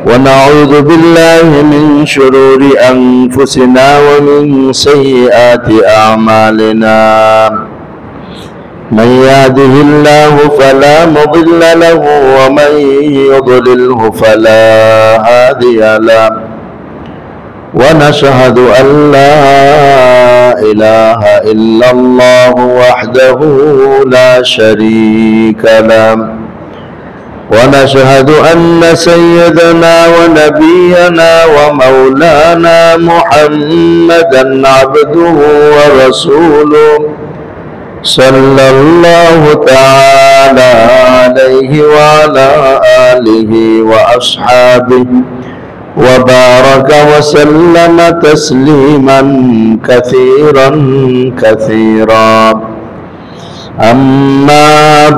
ونعوذ بالله من شرور أنفسنا ومن سيئات أعمالنا من يهده الله فلا مضل له ومن يضلله فلا هادي له ونشهد أن لا إله إلا الله وحده لا شريك له ونشهد أن سيدنا ونبينا ومولانا محمدا عبده ورسوله صلى الله تعالى عليه وعلى آله وأصحابه وبارك وسلم تسليما كثيرا كثيرا. أما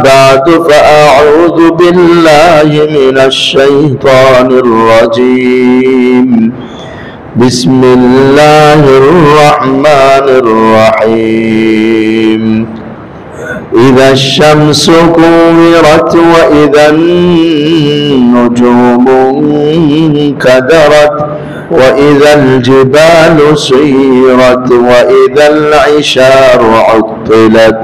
بعد فأعوذ بالله من الشيطان الرجيم. بسم الله الرحمن الرحيم. إذا الشمس كورت وإذا النجوم انكدرت وإذا الجبال سيرت وإذا العشار عطلت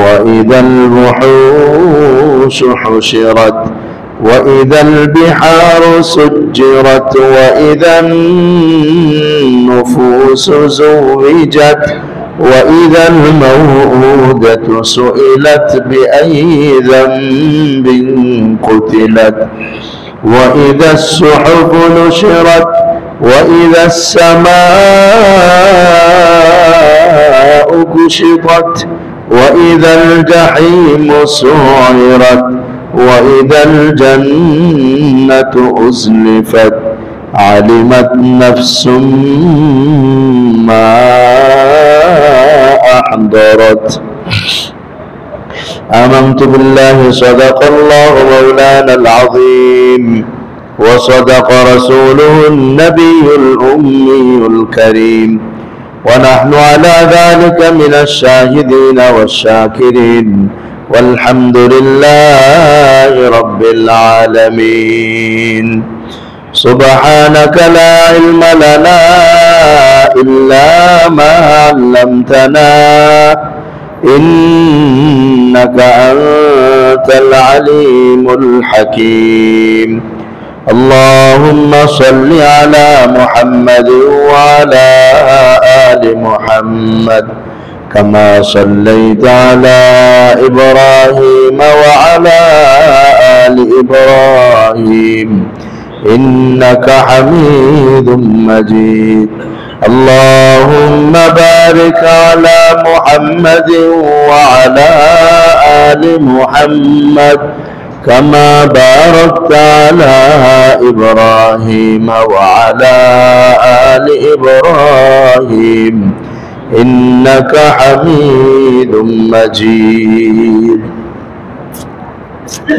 وإذا الوحوش حشرت وإذا البحار سجرت وإذا النفوس زوجت وإذا الموءودة سئلت بأي ذنب قتلت وإذا الصحف نشرت وإذا السماء كشطت وإذا الجحيم سعرت وإذا الجنة أزلفت علمت نفس ما أحضرت. آمنت بالله صدق الله مولانا العظيم وصدق رسوله النبي الأمي الكريم ونحن على ذلك من الشاهدين والشاكرين والحمد لله رب العالمين. سبحانك لا علم لنا إلا ما علمتنا إنك أنت العليم الحكيم. اللهم صل على محمد وعلى آل محمد كما صليت على إبراهيم وعلى آل إبراهيم إنك حميد مجيد. اللهم بارك على محمد وعلى آل محمد كما باركت على إبراهيم وعلى آل إبراهيم إنك حميد مجيد.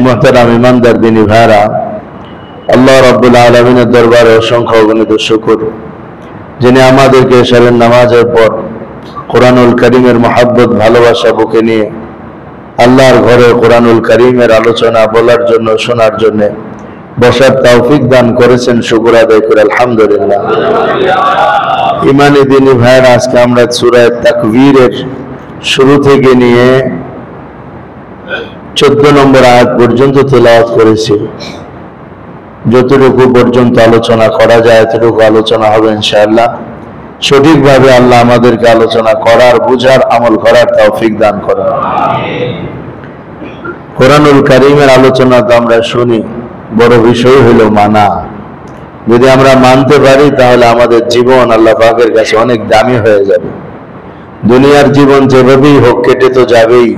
محترم ইমানদার দিনী ভাইরা, আল্লাহ রাব্বুল আলামিনের দরবারে অসংখ্য অগণিত শুকর, যিনি আমাদেরকে এশারের নামাজের পর কোরআনুল কারীমের মহব্বত ভালোবাসা বুকে নিয়ে আল্লাহর ঘরে কোরআনুল কারীমের আলোচনা বলার জন্য, শোনার জন্য বসার তৌফিক দান করেছেন। শুকর আদায় করে আলহামদুলিল্লাহ। ইমানি দিনী ভাইরা, আজকে আমরা সূরা তাকবীরের শুরু থেকে নিয়ে 14 নম্বর আয়াত পর্যন্ত তেলাওয়াত করেছি। যতটুকু পর্যন্ত আলোচনা করা যায় এতটুকু আলোচনা হবে ইনশাআল্লাহ। সঠিকভাবে আল্লাহ আমাদেরকে আলোচনা করার, বুঝার, আমল করার তৌফিক দান করেন। কোরআনুল কারীমের আলোচনা তো আমরা শুনি, বড় বিষয় হলো মানা। যদি আমরা মানতে পারি তাহলে আমাদের জীবন আল্লাহ পাকের কাছে অনেক দামি হয়ে যাবে। দুনিয়ার জীবন যেভাবেই হোক কেটে তো যাবেই,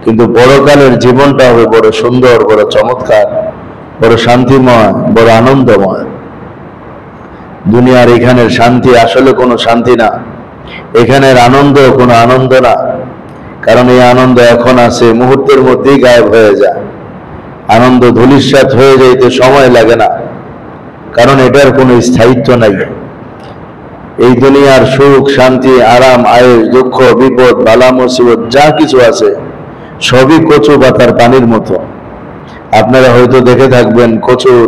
কিন্তু পরকালের জীবনটা হবে বড় সুন্দর, বড় চমৎকার, বড় শান্তিময়, বড় আনন্দময়। দুনিয়ার এখানের শান্তি আসলে কোনো শান্তি না, এখানের আনন্দ কোনো আনন্দ না। কারণ এই আনন্দ এখন আছে, মুহূর্তের মধ্যেই গায়েব হয়ে যায়। আনন্দ ধূলিসাৎ হয়ে যাইতে সময় লাগে না, কারণ এটার কোনো স্থায়িত্ব নাই। এই দুনিয়ার সুখ, শান্তি, আরাম, আয়েশ, দুঃখ, বিপদ, বালা মুসিবত যা কিছু আছে সবই কচু পাতার পানির মতো। আপনারা হয়তো দেখে থাকবেন কচুর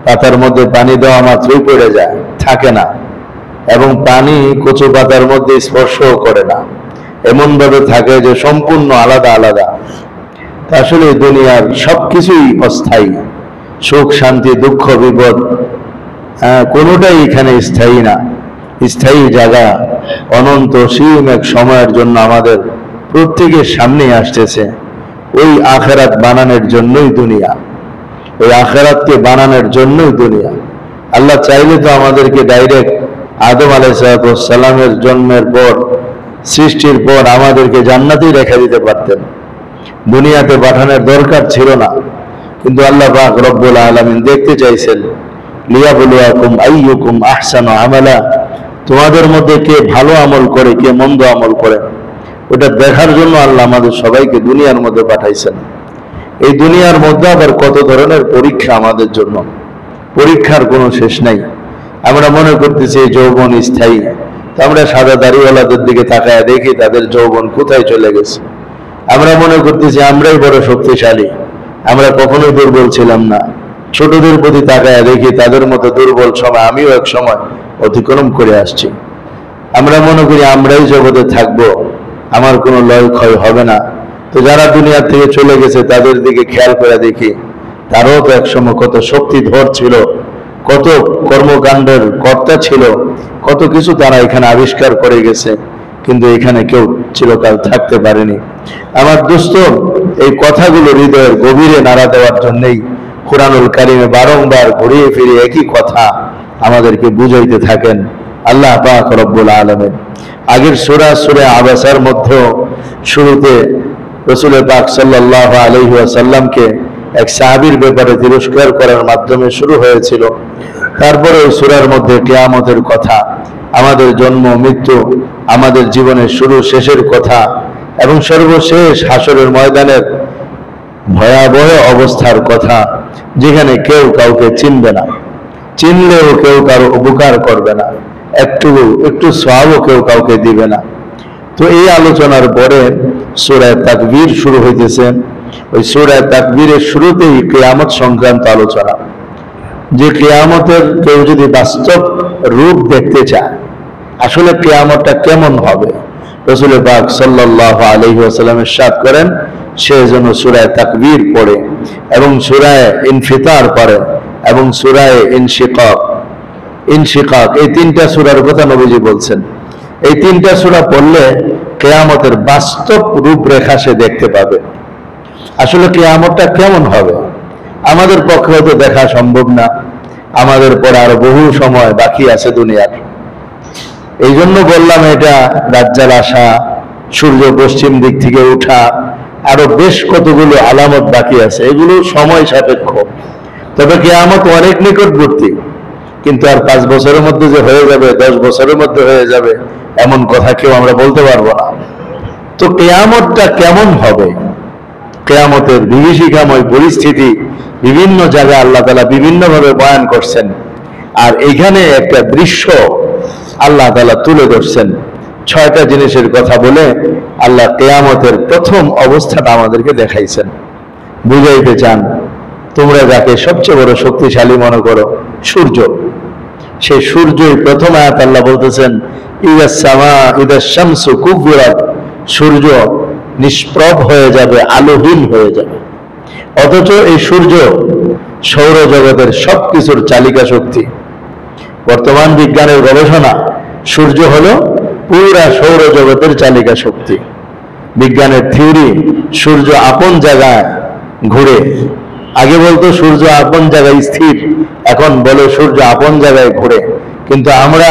পাতার মধ্যে পানি দেওয়া মাত্রই পড়ে যায়, থাকে না, এবং পানি কচু পাতার মধ্যে স্পর্শও করে না, এমন ভাবে থাকে যে সম্পূর্ণ আলাদা আলাদা। আসলে দুনিয়ার সবকিছুই অস্থায়ী, সুখ শান্তি দুঃখ বিপদ কোনোটাই এখানে স্থায়ী না। স্থায়ী জায়গা অনন্ত সীম এক সময়ের জন্য আমাদের প্রত্যেকের সামনে আসতেছে। ওই আখেরাত বানানোর জন্যই দুনিয়া, ওই আখেরাতকে বানানোর জন্যই দুনিয়া। আল্লাহ চাইলে তো আমাদেরকে ডাইরেক্ট আদম আলাইহিস সালামের জন্মের পর, সৃষ্টির পর আমাদেরকে জান্নাতেই রেখে দিতে পারতেন, দুনিয়াতে পাঠানোর দরকার ছিল না। কিন্তু আল্লাহ পাক রব্বুল আলামিন দেখতে চাইছেন, লিয়াবলুয়াকুম আইয়ুকুম আহসানু আমালা, তোমাদের মধ্যে কে ভালো আমল করে, কে মন্দ আমল করে, ওটা দেখার জন্য আল্লাহ আমাদের সবাইকে দুনিয়ার মধ্যে পাঠাইছেন। এই দুনিয়ার মধ্যে আবার কত ধরনের পরীক্ষা আমাদের জন্য, পরীক্ষার কোনো শেষ নাই। আমরা মনে করতেছি এই যৌবন স্থায়ী, তো আমরা সাদা দাড়িওয়ালাদের দিকে তাকায় দেখি তাদের যৌবন কোথায় চলে গেছে। আমরা মনে করতেছি আমরাই বড় শক্তিশালী, আমরা কখনোই দুর্বল ছিলাম না। ছোটদের প্রতি তাকায় দেখি তাদের মতো দুর্বল সময় আমিও এক সময় অতিক্রম করে আসছি। আমরা মনে করি আমরাই জগতে থাকবো, আমার কোনো লয় ক্ষয় হবে না। তো যারা দুনিয়া থেকে চলে গেছে তাদের দিকে খেয়াল করে দেখি তারাও তো একসময় কত শক্তিধর ছিল, কত কর্মকাণ্ডের কর্তা ছিল, কত কিছু তারা এখানে আবিষ্কার করে গেছে, কিন্তু এখানে কেউ চিরকাল থাকতে পারেনি। আমার দোস্ত, এই কথাগুলো হৃদয়ের গভীরে নাড়া দেওয়ার জন্যই কুরআনুল কারীমে বারংবার ঘুরিয়ে ফিরিয়ে একই কথা আমাদেরকে বুঝাইতে থাকেন আল্লাহ পাক রব্বুল আলামিন। আগের সূরা আবাসার মধ্যেও শুরুতে রাসূল পাক সাল্লাল্লাহু আলাইহি ওয়াসাল্লামকে এক সাহাবীর ব্যাপারে তিরস্কার করার মাধ্যমে শুরু হয়েছিল। তারপরে ওই সূরার মধ্যে কিয়ামতের কথা, আমাদের জন্ম মৃত্যু, আমাদের জীবনের শুরু শেষের কথা, এবং সর্বশেষ হাসরের ময়দানের ভয়াবহ অবস্থার কথা, যেখানে কেউ কাউকে চিনবে না, চিনলেও কেউ কারো উপকার করবে না, একটু সওয়াবও কেউ কাউকে দিবে না। তো এই আলোচনার পরে সূরা তাকবীর শুরু হইতেছে। ওই সূরা তাকবীরের শুরুতেই কিয়ামত সংক্রান্ত আলোচনা, যে কিয়ামতের কেউ যদি বাস্তব রূপ দেখতে চায়, আসলে কিয়ামতটা কেমন হবে, রাসূল পাক সাল্লাল্লাহু আলাইহি ওয়াসাল্লাম ইরশাদ করেন সে যেন সূরা তাকবীর পড়ে এবং সূরা ইনফিতার পড়ে এবং সূরা ইনশিকাক, এই তিনটা সূরার কথা নবীজি বলছেন। এই তিনটা সূরা পড়লে কিয়ামতের বাস্তব রূপরেখা সে দেখতে পাবে। আসলে কিয়ামতটা কেমন হবে আমাদের পক্ষে হয়তো দেখা সম্ভব না, আমাদের পরে আরো বহু সময় বাকি আছে দুনিয়ার। এই জন্য বললাম, এটা দাজ্জাল আসা, সূর্য পশ্চিম দিক থেকে ওঠা, আরো বেশ কতগুলো আলামত বাকি আছে, এগুলো সময় সাপেক্ষ। তবে কিয়ামত অনেক নিকটবর্তী, কিন্তু আর 5 বছরের মধ্যে যে হয়ে যাবে, 10 বছরের মধ্যে হয়ে যাবে, এমন কথা কেউ আমরা বলতে পারবো না। তো কিয়ামতটা কেমন হবে, কিয়ামতের বিভীষিকাময় পরিস্থিতি বিভিন্ন জায়গায় আল্লাহ তাআলা বিভিন্নভাবে বয়ান করছেন। আর এইখানে একটা দৃশ্য আল্লাহ তাআলা তুলে ধরছেন। 6টা জিনিসের কথা বলে আল্লাহ কিয়ামতের প্রথম অবস্থাটা আমাদেরকে দেখাইছেন, বুঝাইতে চান তোমরা যাকে সবচেয়ে বড় শক্তিশালী মনে করো, সূর্য, সেই সূর্যই প্রথম আয়াত আল্লাহ বলতেছেন ইদাস শামসু কুবরাত, সূর্য নিষ্প্রভ হয়ে যাবে, আলোহীন হয়ে যাবে। অথচ এই সূর্য সৌরজগতের সবকিছুর চালিকা শক্তি। বর্তমান বিজ্ঞানের গবেষণা, সূর্য হলো পুরা সৌরজগতের চালিকা শক্তি। বিজ্ঞানের থিওরি, সূর্য আপন জায়গায় ঘুরে। আগে বলতো সূর্য আপন জায়গায় স্থির, এখন বলে সূর্য আপন জায়গায় ঘুরে। কিন্তু আমরা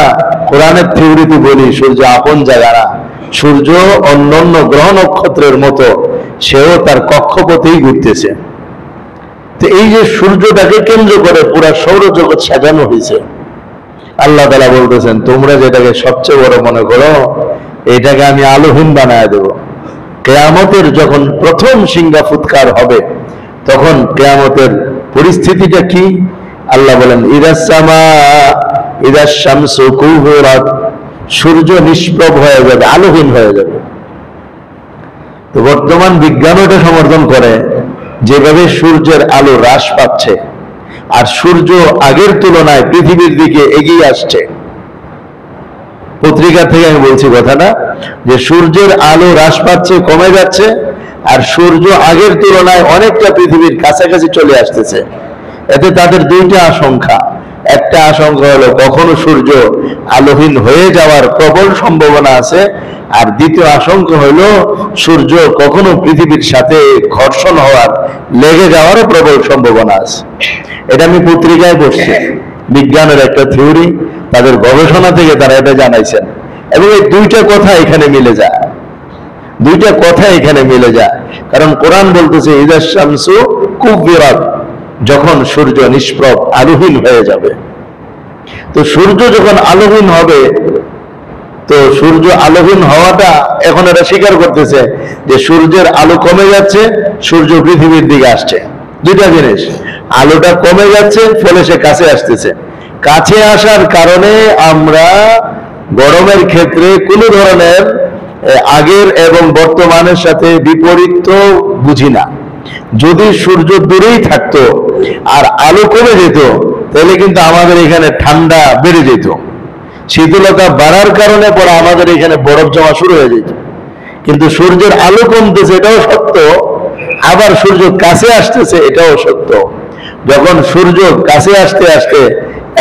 কোরআনের থিওরিতে বলি সূর্য আপন জায়গা না, সূর্য অন্যান্য গ্রহ নক্ষত্রের মতো সেও তার কক্ষপথেই ঘুরতেছে। তো এই যে সূর্যটাকে কেন্দ্র করে পুরা সৌরজগৎ সাজানো হয়েছে, আল্লাহ তাআলা বলতেছেন তোমরা যেটাকে সবচেয়ে বড় মনে করো, এটাকে আমি আলোহীন বানায় দেব। কিয়ামতের যখন প্রথম সিংহা ফুৎকার হবে, তখন কিয়ামতের পরিস্থিতিটা কি আল্লাহ বলেন ইদাস শামসু কুবরাত, সূর্য নিষ্প্রভ হয়ে যাবে, আলোহীন হয়ে যাবে। তো বর্তমান বিজ্ঞান এটা সমর্থন করে, যেভাবে সূর্যের আলো হ্রাস পাচ্ছে, আর সূর্য আগের তুলনায় পৃথিবীর দিকে এগিয়ে আসছে। পত্রিকা থেকে আমি বলছি কথাটা, যে সূর্যের আলো হ্রাস পাচ্ছে, কমে যাচ্ছে, আর সূর্য আগের তুলনায় অনেকটা পৃথিবীর কাছাকাছি চলে আসতেছে। এতে তাদের দুইটা আশঙ্কা। একটা আশঙ্কা হলো কখনো সূর্য আলোহীন হয়ে যাওয়ার প্রবল সম্ভাবনা আছে, আর দ্বিতীয় আশঙ্কা হলো সূর্য কখনো পৃথিবীর সাথে ঘর্ষণ হওয়ার, লেগে যাওয়ারও প্রবল সম্ভাবনা আছে। এটা আমি পত্রিকায় পড়ছি, বিজ্ঞানের একটা থিওরি, তাদের গবেষণা থেকে তারা এটা জানাইছেন। এবং এই দুইটা কথা এখানে মিলে যায়, দুইটা কথা এখানে মিলে যায়। কারণ কোরআন বলতেছে ইযা শামসু কুবিরাত, যখন সূর্য নিষ্প্রভ আলোহীন হয়ে যাবে। তো সূর্য যখন আলোহীন হবে, তো সূর্য আলোহীন হওয়াটা এখন এরা স্বীকার করতেছে যে সূর্যের আলো কমে যাচ্ছে, সূর্য পৃথিবীর দিকে আসছে। দুইটা জিনিস, আলোটা কমে যাচ্ছে ফলে সে কাছে আসতেছে। কাছে আসার কারণে আমরা গরমের ক্ষেত্রে কোনো ধরনের আগের এবং বর্তমানের সাথে বিপরীত বুঝি না। যদি সূর্য দূরেই থাকতো আর আলো কমে যেত, তাহলে কিন্তু আমাদের এখানে ঠান্ডা বেড়ে যেত, শীতলতা বাড়ার কারণে পরে আমাদের এখানে বরফ জমা শুরু হয়ে যেত। কিন্তু সূর্যের আলো কমতেছে এটাও সত্য, আবার সূর্য কাছে আসতেছে এটাও সত্য। যখন সূর্য কাছে আসতে আসতে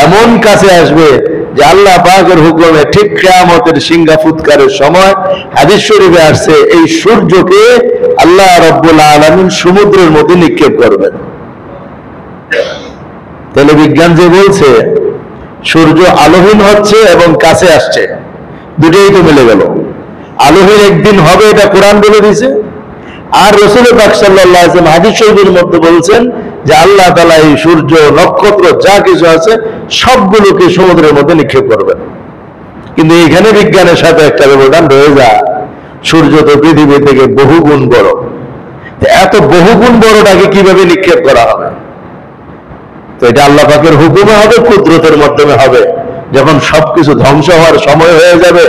এমন কাছে আসবে যে আল্লাহ পাকের হুকুমে ঠিক কিয়ামতের সিংহা ফুৎকারের সময় হাদিস শরীফে আসছে, এই সূর্যকে আল্লাহ রাব্বুল আলামিন সমুদ্রের মধ্যে নিক্ষেপ করবেন। তাহলে বিজ্ঞান যে বলছে সূর্য আলোহীন হচ্ছে এবং কাছে আসছে, দুটোই তো মিলে গেল। আলোহীন একদিন হবে এটা কোরআন বলে দিয়েছে, আর রাসূল পাক সাল্লাল্লাহু আলাইহি ওয়াসাল্লাম হাদিস শরীফের মধ্যে বলছেন যে আল্লাহ তাআলা এই সূর্য, নক্ষত্র যা কিছু আছে সবগুলোকে সমুদ্রের মধ্যে নিক্ষেপ করবেন। কিন্তু এখানে বিজ্ঞানের সাথে একটা ব্যবধান রয়ে যায়, সূর্য তো পৃথিবী থেকে বহুগুণ বড়। এত বহুগুণ বড়টাকে কিভাবে নিক্ষেপ করা হবে? তো এটা আল্লাহ পাকের হুকুমে হবে, কুদরতের মাধ্যমে হবে। যখন সবকিছু ধ্বংস হওয়ার সময় হয়ে যাবে,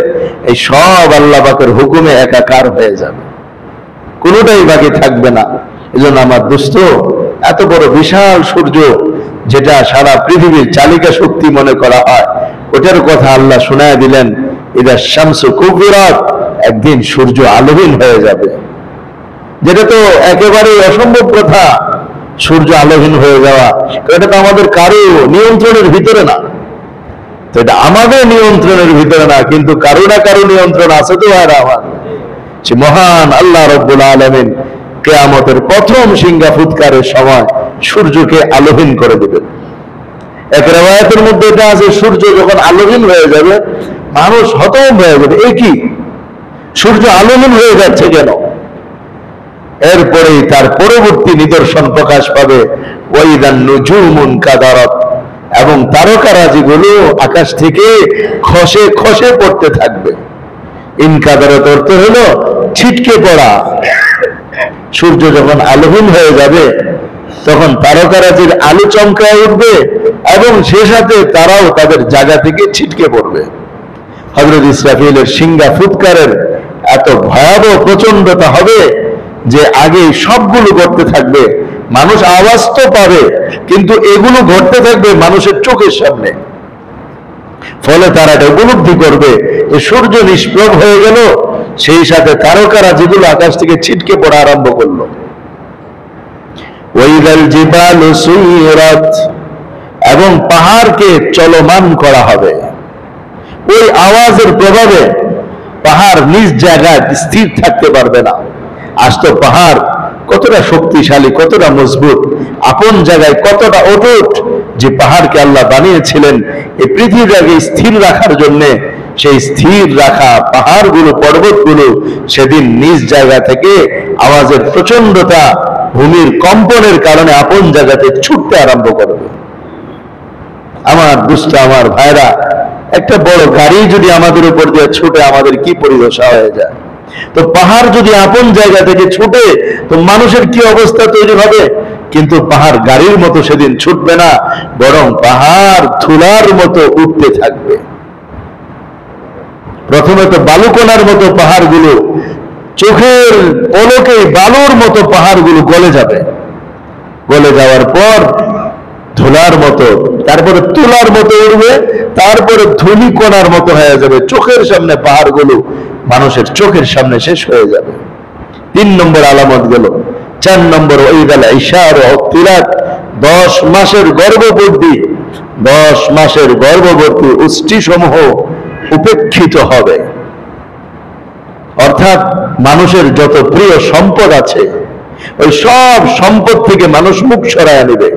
এই সব আল্লাহ পাকের হুকুমে একাকার হয়ে যাবে, কোনোটাই বাকি থাকবে না। এজন্য আমার দোস্ত, এত বড় বিশাল সূর্য, যেটা সারা পৃথিবীর চালিকা শক্তি মনে করা হয়, ওটার কথা আল্লাহ শোনায় দিলেন ইযা শামসু কুবিরাত, একদিন সূর্য আলোহীন হয়ে যাবে। যেটা তো একেবারে অসম্ভব কথা, সূর্য আলোহীন হয়ে যাওয়া। এটা তো আমাদের কারো নিয়ন্ত্রণের ভিতরে না। তো এটা আমাদের নিয়ন্ত্রণের ভিতরে না, কিন্তু কারো না কারো নিয়ন্ত্রণ আছে তো আর আমার। সে মহান আল্লাহ রাব্বুল আলামিন কিয়ামতের প্রথম সিংহা ফুৎকারের সময় সূর্যকে আলোহীন করে দেবেন। এক riwayat-এর মধ্যে এটা আছে, সূর্য যখন আলোহীন হয়ে যাবে মানুষ হতভম্ব হয়ে যাবে, এ কি সূর্য আলোহীন হয়ে যাচ্ছে কেন? এরপরেই তার পরবর্তী নিদর্শন প্রকাশ পাবে, ওয়াইদান নুজুমুন কাদারাত, এবং তারকারাজিগুলো আকাশ থেকে খসে খসে পড়তে থাকবে। ইনকাদারাত অর্থ হলো ছিটকে পড়া। সূর্য যখন আলোহীন হয়ে যাবে তখন তারকারাজির আলো চমকায় উঠবে এবং সে সাথে তারাও তাদের জায়গা থেকে ছিটকে পড়বে। হযরত ইসরাফিলের সিংহা ফুৎকারের এত ভয়াবহ প্রচন্ডতা হবে যে আগে সবগুলো ঘটতে থাকবে, মানুষ আওয়াজ তো পাবে, কিন্তু এগুলো ঘটতে থাকবে মানুষের চোখের সামনে। ফলে তারা এটা উপলব্ধি করবে যে সূর্য নিষ্প্রভ হয়ে গেল, সেই সাথে তারকারা যেগুলো আকাশ থেকে ছিটকে পড়া আরম্ভ করলো। ওয়াইদাল জিবালু সুইরাত, এবং পাহাড়কে চলমান করা হবে। ওই আওয়াজের প্রভাবে পাহাড় নিজ জায়গায় স্থির থাকতে পারবে না। আজ তো পাহাড় কতটা শক্তিশালী, কতটা মজবুত, আপন জায়গায় কতটা অটুট, যে পাহাড়কে আল্লাহ বানিয়েছিলেন এই পৃথিবীটাকে স্থির রাখার জন্য। সেই স্থির রাখা পাহাড়গুলো, পর্বতগুলো সেদিন নিজ জায়গা থেকে আওয়াজের প্রচন্ডতা, ভূমির কম্পনের কারণে আপন জায়গাতে ছুটতে আরম্ভ করবে। আমার দুষ্ট আমার ভাইরা, একটা বড় গাড়ি যদি আমাদের উপর দিয়ে ছুটে আমাদের কি পরিদশা হয়ে যায়, তো পাহাড় যদি আপন জায়গা থেকে ছুটে তো মানুষের কি অবস্থা তৈরি হবে। কিন্তু পাহাড় গাড়ির মতো সেদিন ছুটবে না, বরং পাহাড় ধুলার মতো উঠতে থাকবে। প্রথমে তো বালুকণার মতো পাহাড়গুলো, চোখের পলকে বালুর মতো পাহাড়গুলো গলে যাবে। গলে যাওয়ার পর ধুলার মতো, তারপরে তুলার মতো উড়বে, তারপরে ধুলি কণার মতো হয়ে যাবে। চোখের সামনে পাহাড়গুলো মানুষের চোখের সামনে শেষ হয়ে যাবে। 3 নম্বর আলামত গেল। 4 নম্বর ওয়াইদাল ইশার উত্তিলাত, 10 মাসের গর্ভবতী, 10 মাসের গর্ভবতী উষ্টি সমূহ উপেক্ষিত হবে। অর্থাৎ মানুষের যত প্রিয় সম্পদ আছে ওই সব সম্পদ থেকে মানুষ মুখ সরায় নেবে।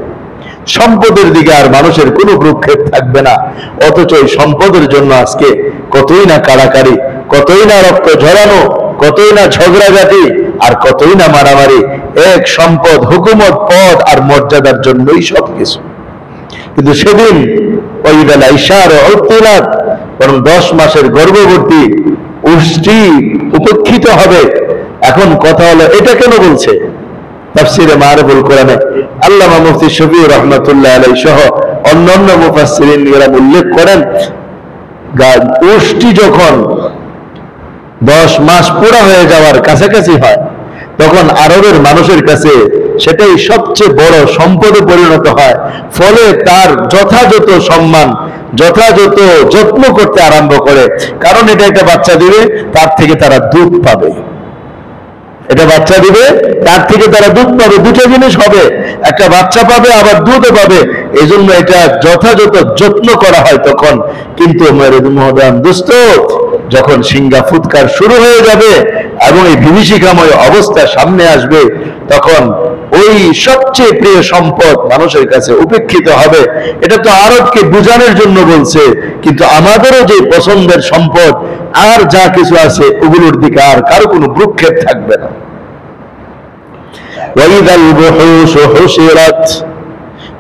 সম্পদের দিকে আর মানুষের কোনো ভ্রুক্ষেপ থাকবে না। অথচ এই সম্পদের জন্য আজকে কতই না কাড়াকাড়ি, কতই না রক্ত ঝরানো, কতই না ঝগড়াঝাটি, আর কতই না মারামারি। এক সম্পদ, হুকুমত, পদ আর মর্যাদার জন্যই সবকিছু। কিন্তু সেদিন ওই বেলা ইশার উত্তিলাত, বরং 10 মাসের গর্ভবতী উষ্টি উপেক্ষিত হবে। এখন কথা হলো এটা কেন বলছে? তাফসীরে মারিফুল কোরআনে আল্লামা মুফতি শফিউর রহমাতুল্লাহ আলাইহি সহ অন্যান্য মুফাসসিরিনরা উল্লেখ করেন, উষ্টি যখন 10 মাস পুরা হয়ে যাওয়ার কাছাকাছি হয় তখন আরবের মানুষের কাছে সেটাই সবচেয়ে বড় সম্পদে পরিণত হয়। ফলে তার যথাযথ সম্মান, যথাযথ যত্ন করতে আরম্ভ করে। কারণ এটা একটা বাচ্চা দিবে, তার থেকে তারা দুধ পাবে। এটা বাচ্চা দিবে, তার থেকে তারা দুধ পাবে। দুটো জিনিস হবে, একটা বাচ্চা পাবে আবার দুধও পাবে। এই জন্য এটা যথাযথ যত্ন করা হয় তখন। কিন্তু মহোদয়ান দোস্ত, যখন সিংহা ফুৎকার শুরু হয়ে যাবে এবং এই বিভীষিকাময় অবস্থা সামনে আসবে, তখন ওই সবচেয়ে প্রিয় সম্পদ মানুষের কাছে উপেক্ষিত হবে। এটা তো আরবকে বোঝানোর জন্য বলছে, কিন্তু আমাদেরও যে পছন্দের সম্পদ আর যা কিছু আছে ওগুলোর দিকে আর কারো কোনো ভ্রুক্ষেপ থাকবে না। ওয়াইদাল বুহুশু হুশিরাত,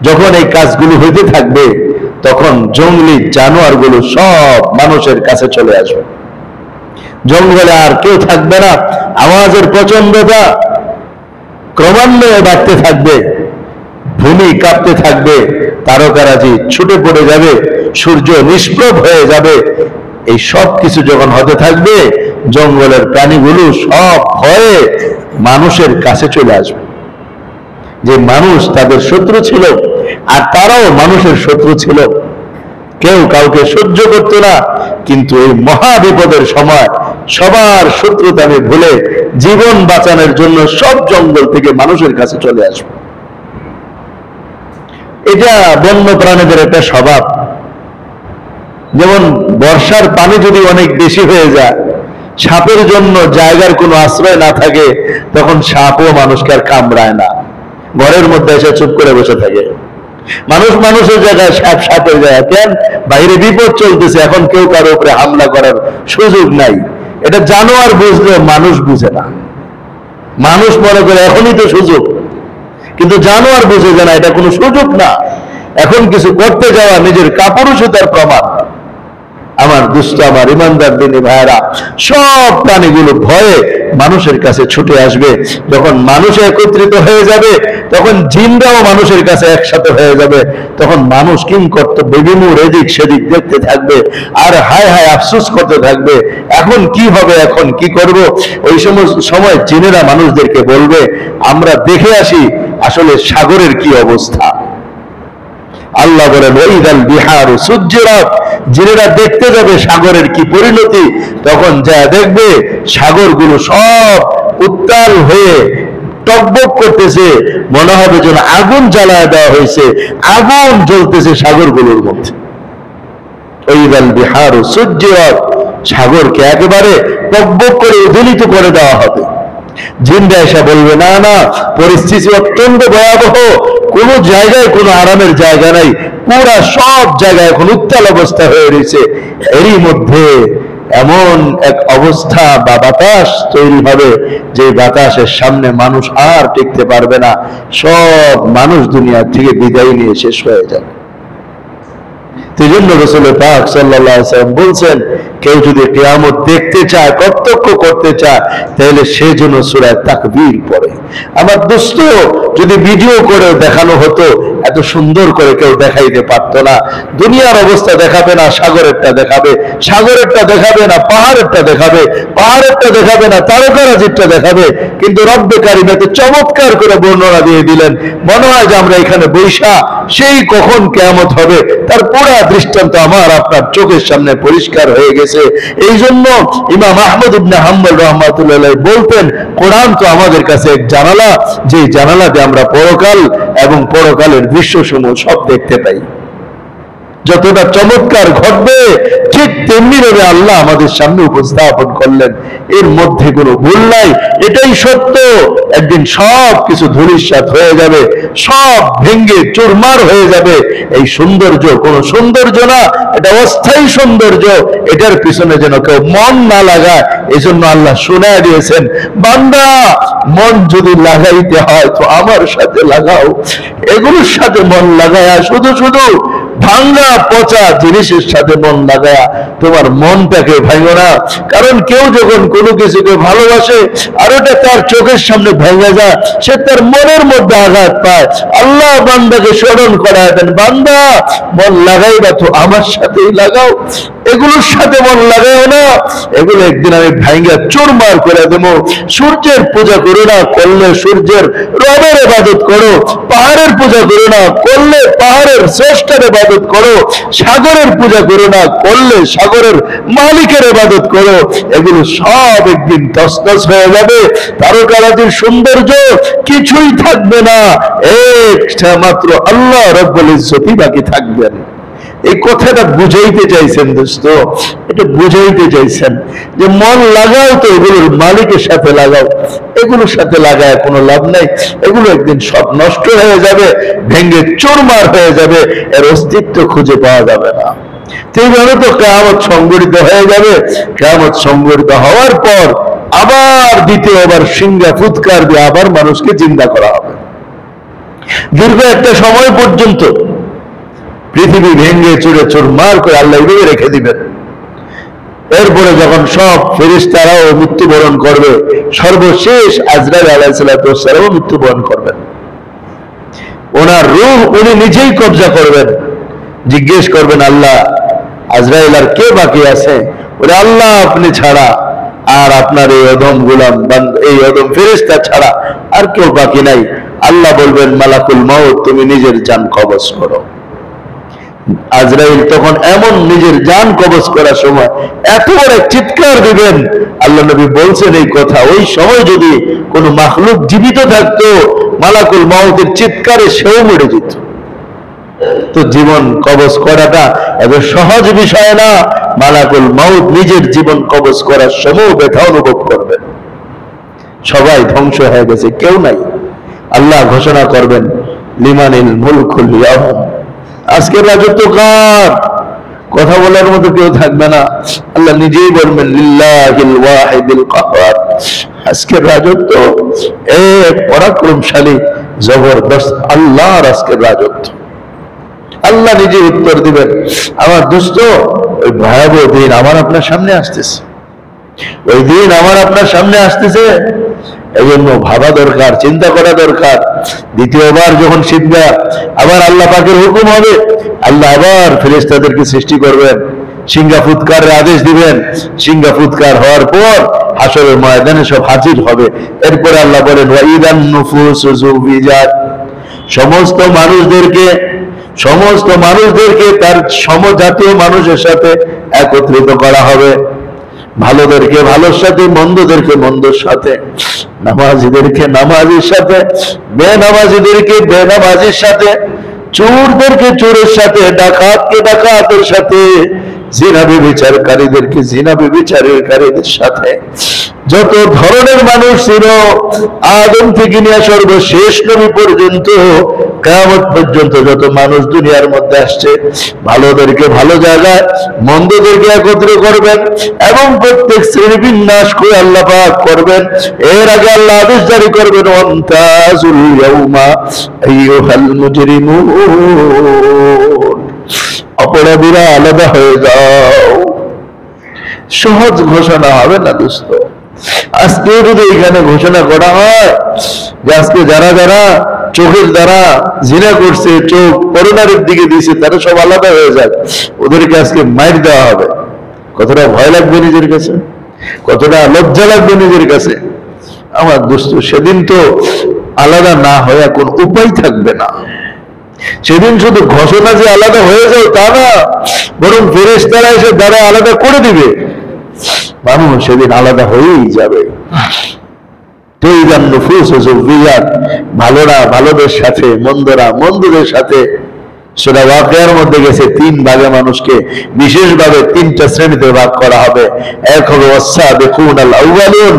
যখন এই কাজগুলো হইতে থাকবে তখন জঙ্গলি জানোয়ারগুলো সব মানুষের কাছে চলে আসবে। জঙ্গলে আর কেউ থাকবে না। আওয়াজের প্রচন্ডতা ক্রমান্বয়ে বাড়তে থাকবে, ভূমি কাঁপতে থাকবে, তারকারাজি ছুটে পড়ে যাবে, সূর্য নিষ্প্রভ হয়ে যাবে। এই সব কিছু যখন হতে থাকবে, জঙ্গলের প্রাণীগুলো সব ভয়ে মানুষের কাছে চলে আসবে। যে মানুষ তাদের শত্রু ছিল আর তারাও মানুষের শত্রু ছিল, কেউ কাউকে সহ্য করত না। কিন্তু এই মহা বিপদের সময় সবার শত্রুতা ভুলে জীবন বাঁচানোর জন্য সব জঙ্গল থেকে মানুষের কাছে চলে আসবে। এটা বন্য প্রাণীদের একটা স্বভাব। যেমন বর্ষার পানি যদি অনেক বেশি হয়ে যায়, সাপের জন্য জায়গার কোনো আশ্রয় না থাকে, তখন সাপও মানুষকে আর কামড়ায় না, ঘরের মধ্যে এসে চুপ করে বসে থাকে। মানুষ মানুষের জায়গায়, সাপ সাপের জায়গায়। কেন? বাইরে বিপদ চলতেছে, এখন কেউ কারো উপরে হামলা করার সুযোগ নাই। এটা জানোয়ার বুঝলে মানুষ বুঝে না। মানুষ মনে করে এখনই তো সুযোগ, কিন্তু জানোয়ার বুঝে যে না, এটা কোনো সুযোগ না, এখন কিছু করতে যাওয়া নিজের কাপুরুষতার প্রমাণ। আমার দুষ্ট, আমার ইমানদার দিনী ভাইরা, সব প্রাণীগুলো ভয়ে মানুষের কাছে ছুটে আসবে। যখন মানুষ একত্রিত হয়ে যাবে তখন জিনরাও মানুষের কাছে একসাথে হয়ে যাবে। তখন মানুষ কিং কর্তব্য বিমূঢ় এদিক সেদিক দেখতে থাকবে আর হায় হায় আফসোস করতে থাকবে, এখন কি হবে, এখন কি করব। ওই সময় জিনেরা মানুষদেরকে বলবে, আমরা দেখে আসি আসলে সাগরের কি অবস্থা। আল্লাহ বলেন ওয়াইদাল বিহারু সুজ্জিরাত, জিনেরা দেখতে যাবে সাগরের কি পরিণতি। তখন যা দেখবে সাগরগুলো সব উত্তাল হয়ে টকবক করতেছে, মনে হবে যেন আগুন জ্বালায় দেওয়া হয়েছে, আগুন জ্বলতেছে সাগরগুলোর মধ্যে। ওয়াইদাল বিহারু সুজ্জিরাত, সাগরকে একেবারে টকবক করে উদ্বেলিত করে দেওয়া হবে। জিনরা এসে বলবে, না না, পরিস্থিতি অত্যন্ত ভয়াবহ, কোন জায়গায় কোনো আরামের জায়গা নাই, পুরা সব জায়গায় এখন উত্তাল অবস্থা হয়ে রয়েছে। এরই মধ্যে এমন এক অবস্থা বা বাতাস তৈরি হবে যে বাতাসের সামনে মানুষ আর টিকতে পারবে না, সব মানুষ দুনিয়া থেকে বিদায় নিয়ে শেষ হয়ে যাবে। সেই জন্য রাসূল পাক সাল্লাল্লাহু আলাইহি ওয়াসাল্লাম বলছেন, কেউ যদি কিয়ামত দেখতে চায়, প্রত্যক্ষ করতে চায়, তাহলে সে যেন সূরা তাকবীর পড়ে। আমার দোস্ত, যদি ভিডিও করে দেখানো হতো এত সুন্দর করে কেউ দেখাইতে পারতো না। দুনিয়ার অবস্থা দেখাবে না, সাগরেরটা দেখাবে, সাগরেরটা দেখাবে না, পাহাড়েরটা দেখাবে, পাহাড়েরটা দেখাবে না, তারকারাজিরটা দেখাবে। কিন্তু রব্বে কারিম এত চমৎকার করে বর্ণনা দিয়ে দিলেন, মনে হয় যে আমরা এখানে বৈশা সেই কখন কিয়ামত হবে তার পুরা দৃষ্টান্ত আমার আপনার চোখের সামনে পরিষ্কার হয়ে গেছে। এই জন্য ইমাম আহমদ ইবনে হাম্বল রাহমাতুল্লাহ আলাইহি বলতেন, কোরআন তো আমাদের কাছে এক জানালা, যে জানালাতে আমরা পরকাল এবং পরকালের দৃশ্যসমূহ সব দেখতে পাই। যতটা চমৎকার ঘটবে ঠিক তেমনি ভাবে আল্লাহ আমাদের সামনে উপস্থাপন করলেন, এর মধ্যে কোনো ভুল নাই। এটাই সত্য, একদিন সব কিছু ধূলিসাৎ হয়ে যাবে, সব ভেঙ্গে চুরমার হয়ে যাবে। এই সৌন্দর্য কোনো সৌন্দর্য না, এটা অস্থায়ী সৌন্দর্য। এটার পিছনে যেন কেউ মন না লাগায়, এই জন্য আল্লাহ শোনায় দিয়েছেন, বান্দা মন যদি লাগাইতে হয় তো আমার সাথে লাগাও। এগুলোর সাথে মন লাগায়া শুধু শুধু ভাঙ্গা পচা জিনিসের সাথে মন লাগায়া তোমার মনটাকে ভাঙো না। কারণ কেউ যখন কোনো কিছুকে ভালোবাসে আর ওটা তার চোখের সামনে ভেঙে যায়, সে তার মনের মধ্যে আঘাত পায়। আল্লাহ বান্দাকে স্মরণ করায় দেন, বান্দা মন লাগাইবা তো আমার সাথেই লাগাও, এগুলোর সাথে মন লাগাও না, এগুলো একদিন আমি ভাঙ্গা চুরমার করে দেবো। সূর্যের পূজা করো না, করলে সূর্যের রবের ইবাদত করো। পাহাড়ের পূজা করো না, করলে পাহাড়ের স্রষ্টার ইবাদত করো। সাগরের পূজা করো না, করলে সাগরের মালিকের ইবাদত করো। এগুলো সব একদিন তছনছ হয়ে যাবে, তারকারাজির সৌন্দর্য কিছুই থাকবে না, একটা মাত্র আল্লাহ রব্বুল ইজ্জতই বাকি থাকবেন। এই কথাটা বুঝাইতে চাইছেন দোস্ত, এটা বুঝাইতে চাইছেন যে মন লাগাও তো এগুলোর মালিকের সাথে লাগাও, এগুলোর সাথে লাগায় কোনো লাভ নাই। এগুলো একদিন সব নষ্ট হয়ে যাবে, ভেঙে চুরমার হয়ে যাবে, এর অস্তিত্ব খুঁজে পাওয়া যাবে না। এইভাবে তো কিয়ামত সংঘটিত হয়ে যাবে। কিয়ামত সংঘটিত হওয়ার পর আবার দ্বিতীয়বার সিংহা ফুৎকার দিয়ে আবার মানুষকে জিন্দা করা হবে। দীর্ঘ একটা সময় পর্যন্ত পৃথিবী ভেঙে চুরে চুরমার করে আল্লাহ এইভাবে রেখে দিবেন। এরপরে যখন সব ফেরেশতারাও মৃত্যুবরণ করবে, সর্বশেষ আজরাইল আলাইহিস সালাম মৃত্যুবরণ করবেন। ওনার রূহ উনি নিজেই কবজা করবেন, জিজ্ঞেস করবেন, আল্লাহ আজরাইল আর কে বাকি আছে? ওরে আল্লাহ আপনি ছাড়া আর আপনার এই অদম গোলাম, এই অদম ফেরেশতা ছাড়া আর কেউ বাকি নাই। আল্লাহ বলবেন, মালাকুল মউত তুমি নিজের জান কবজ করো। আজরাইল তখন এমন নিজের জান কবজ করার সময় এত বড় চিৎকার দিবেন, আল্লাহ নবী বলছেন এই কথা, ওই সময় যদি কোনো মাখলুক জীবিত থাকতো মালাকুল মউতের চিৎকারে সেও মরে যেত। তো জীবন কবজ করাটা এত সহজ বিষয় না। মালাকুল মউত নিজের জীবন কবজ করার সময় ব্যথা অনুভব করবেন। সবাই ধ্বংস হয়ে গেছে, কেউ নাই। আল্লাহ ঘোষণা করবেন, লিমানিল মুলকুল ইয়াউম, আজকের রাজত্ব কার? কথা বলার মতো কেউ থাকবে না। আল্লাহ নিজেই বলবেন, লিল্লাহিল ওয়াহিদিল কাহ্হার, আজকের রাজত্ব এক পরাক্রমশালী জবরদস্ত আল্লাহর আজকের রাজত্ব। আল্লাহ নিজে উত্তর দিবেন। আমার দোস্ত, ওই ভয়াবহ দিন আমার আপনার সামনে আসতেছে, ওই দিন আমার আপনার সামনে আসতেছে। এই জন্য ভাবা দরকার, চিন্তা করা দরকার। দ্বিতীয়বার যখন সিদ্ধা আবার আল্লাহ পাকের হুকুম হবে, আল্লাহ আবার ফেরেশতাদেরকে সৃষ্টি করবেন, সিংহা ফুৎকারের আদেশ দিবেন। সিংহা ফুৎকার হওয়ার পর হাসরের ময়দানে সব হাজির হবে। এরপরে আল্লাহ বলেন, ওয়াইদান নুফুসু যুবিজাত, সমস্ত মানুষদেরকে তার সমজাতীয় মানুষের সাথে একত্রিত করা হবে। ভালোদেরকে ভালোর সাথে, মন্দদেরকে মন্দর সাথে, নামাজিদেরকে নামাজির সাথে, বেনামাজিদেরকে বেনামাজির সাথে, চোরদেরকে চোরের সাথে, ডাকাতকে ডাকাতের সাথে, জিনা ব্যভিচারকারীদেরকে জিনা ব্যভিচারকারীদের সাথে। যত ধরনের মানুষ ছিল আদম থেকে নিয়ে সর্বশেষ নবী পর্যন্ত, কিয়ামত পর্যন্ত যত মানুষ দুনিয়ার মধ্যে আসছে, ভালোদেরকে ভালো জায়গায়, মন্দদেরকে একত্র করবেন এবং প্রত্যেক শ্রেণী বিন্যাস করে আল্লাহ পাক করবেন। এর আগে আল্লাহ আদেশ জারি করবেন, ওয়ান্তাজুল ইয়াউমা আইয়ুহাল মুজরিমুন, অপরাধীরা আলাদা হয়ে যাও। সহজ ঘোষণা হবে না দোস্ত, আজকেও যদি এখানে ঘোষণা করা হয় যে আজকে যারা যারা চোখের দ্বারা জিনা করছে, চোখ করোনারের দিকে দিয়েছে, তারা সব আলাদা হয়ে যাক, ওদেরকে আজকে মাইর দেওয়া হবে, কতটা ভয় লাগবে নিজের কাছে, কতটা লজ্জা লাগবে নিজের কাছে। আমার দোস্ত, সেদিন তো আলাদা না হয়ে কোন উপায় থাকবে না। সেদিন শুধু ঘোষণা যে আলাদা হয়ে যায় তা না, বরং ফেরেশতারা এসে দ্বারা আলাদা করে দিবে। মানুষ সেদিন আলাদা হয়েই যাবে। ভালোরা ভালোদের সাথে, মন্দরা মন্দদের সাথে। সেটা ওয়াকিয়ার মধ্যে গেছে 3 ভাগে মানুষকে বিশেষভাবে 3টা শ্রেণীতে ভাগ করা হবে। এক হবে ওয়াস-সাবিকুনাল আউয়ালুন,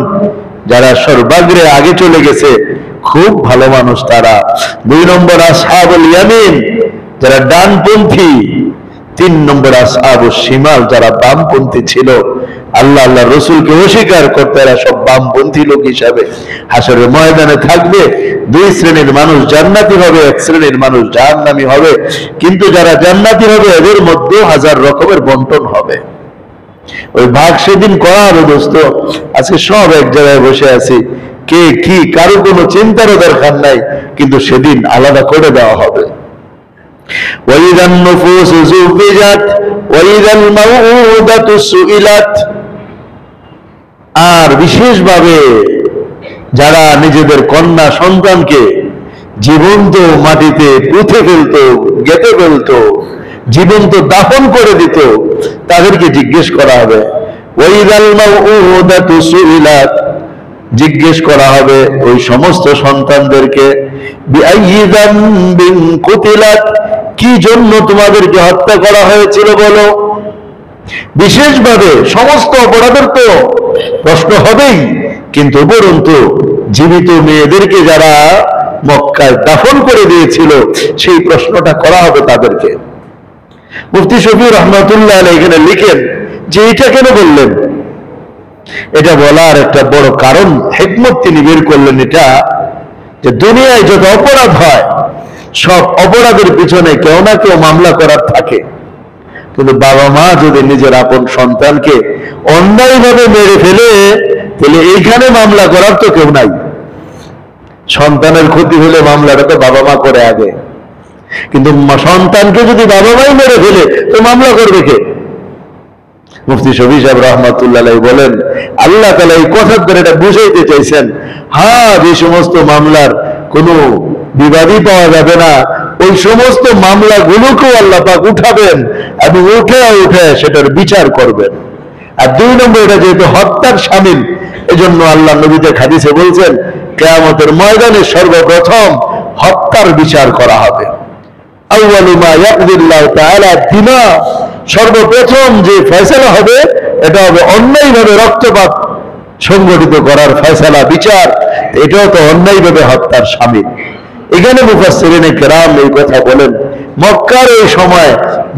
যারা সর্বাগ্রে আগে চলে গেছে, খুব ভালো মানুষ তারা। 2 নম্বর আসহাবুল ইয়ামিন, যারা ডানপন্থী। 3 নম্বর আসহাবুশ শিমাল, যারা বামপন্থী ছিল। আল্লাহ আল্লাহ রসুলকে অস্বীকার করতে, এরা সব বামপন্থী লোক হিসাবে হাসরের ময়দানে থাকবে। 2 শ্রেণীর মানুষ জান্নাতি হবে, 1 শ্রেণীর মানুষ জাহান্নামী হবে। কিন্তু যারা জান্নাতি হবে এদের মধ্যে 1000 রকমের বন্টন হবে। ওই ভাগ সেদিন করা হবে দোস্ত। আজকে সব এক জায়গায় বসে আছি, কে কি, কারো কোনো চিন্তারও দরকার নাই, কিন্তু সেদিন আলাদা করে দেওয়া হবে। ওয়াইদান নুফুসু যুবিজাত ওয়াইদাল মাউউদাতু সুইলাত। আর বিশেষভাবে যারা নিজেদের কন্যা সন্তানকে জীবন্ত মাটিতে পুঁতে ফেলতো, গেঁথে ফেলতো, জীবন্ত দাফন করে দিত, তাদেরকে জিজ্ঞেস করা হবে। ওয়াইদাল মাউউদাতু সুইলাত, জিজ্ঞেস করা হবে ওই সমস্ত সন্তানদেরকে, বিআইয়ি যামবিন কুতিলাত, কি জন্য তোমাদেরকে হত্যা করা হয়েছিল বলো। বিশেষভাবে সমস্ত অপরাধের তো প্রশ্ন হবেই, কিন্তু উপরন্তু জীবিত মেয়েদেরকে যারা মক্কায় দাফন করে দিয়েছিল, সেই প্রশ্নটা করা হবে তাদেরকে। মুফতি শফি রহমাতুল্লাহ আলাইহি এখানে লিখেন যে এটা কেন বললেন, এটা বলার একটা বড় কারণ, হিকমত তিনি বের করলেন। এটা যে দুনিয়ায় যত অপরাধ হয়, সব অপরাধের পিছনে কেউ না কেউ মামলা করার থাকে। কিন্তু বাবা মা যদি নিজের আপন সন্তানকে অন্যায়ভাবে মেরে ফেলে, তাহলে এইখানে মামলা করার তো কেউ নাই। সন্তানের ক্ষতি হলে মামলাটা তো বাবা মা করে আগে, কিন্তু সন্তানকে যদি বাবা মাই মেরে ফেলে তো মামলা করবে কে? মুফতি শফি সাহেব রহমাতুল্লাহ আলাইহি বলেন, আল্লাহ তাআলা এই কথার দ্বারা এটা বুঝাইতে চাইছেন, হ্যাঁ, যে সমস্ত মামলার কোনো বিবাদী পাওয়া যাবে না, ওই সমস্ত মামলাগুলোকেও আল্লাহ পাক উঠাবেন এবং উঠে সেটার বিচার করবেন। আর 2 নম্বর, এটা যেহেতু হত্যার শামিল, এজন্য আল্লাহ নবীতে হাদিসে বলছেন, কিয়ামতের ময়দানে সর্বপ্রথম হত্যার বিচার করা হবে। আউয়ালু মা ইয়াকদিল্লাহু তাআলা দিমা, সর্বপ্রথম যে ফয়সালা হবে এটা হবে অন্যায়ভাবে রক্তপাত সংগঠিত করার ফয়সালা, বিচার। এটাও তো অন্যায়ভাবে হত্যার শামিল। এখানে মুফাসসিরিনে কেরাম এই কথা বলেন, মক্কার এই সময়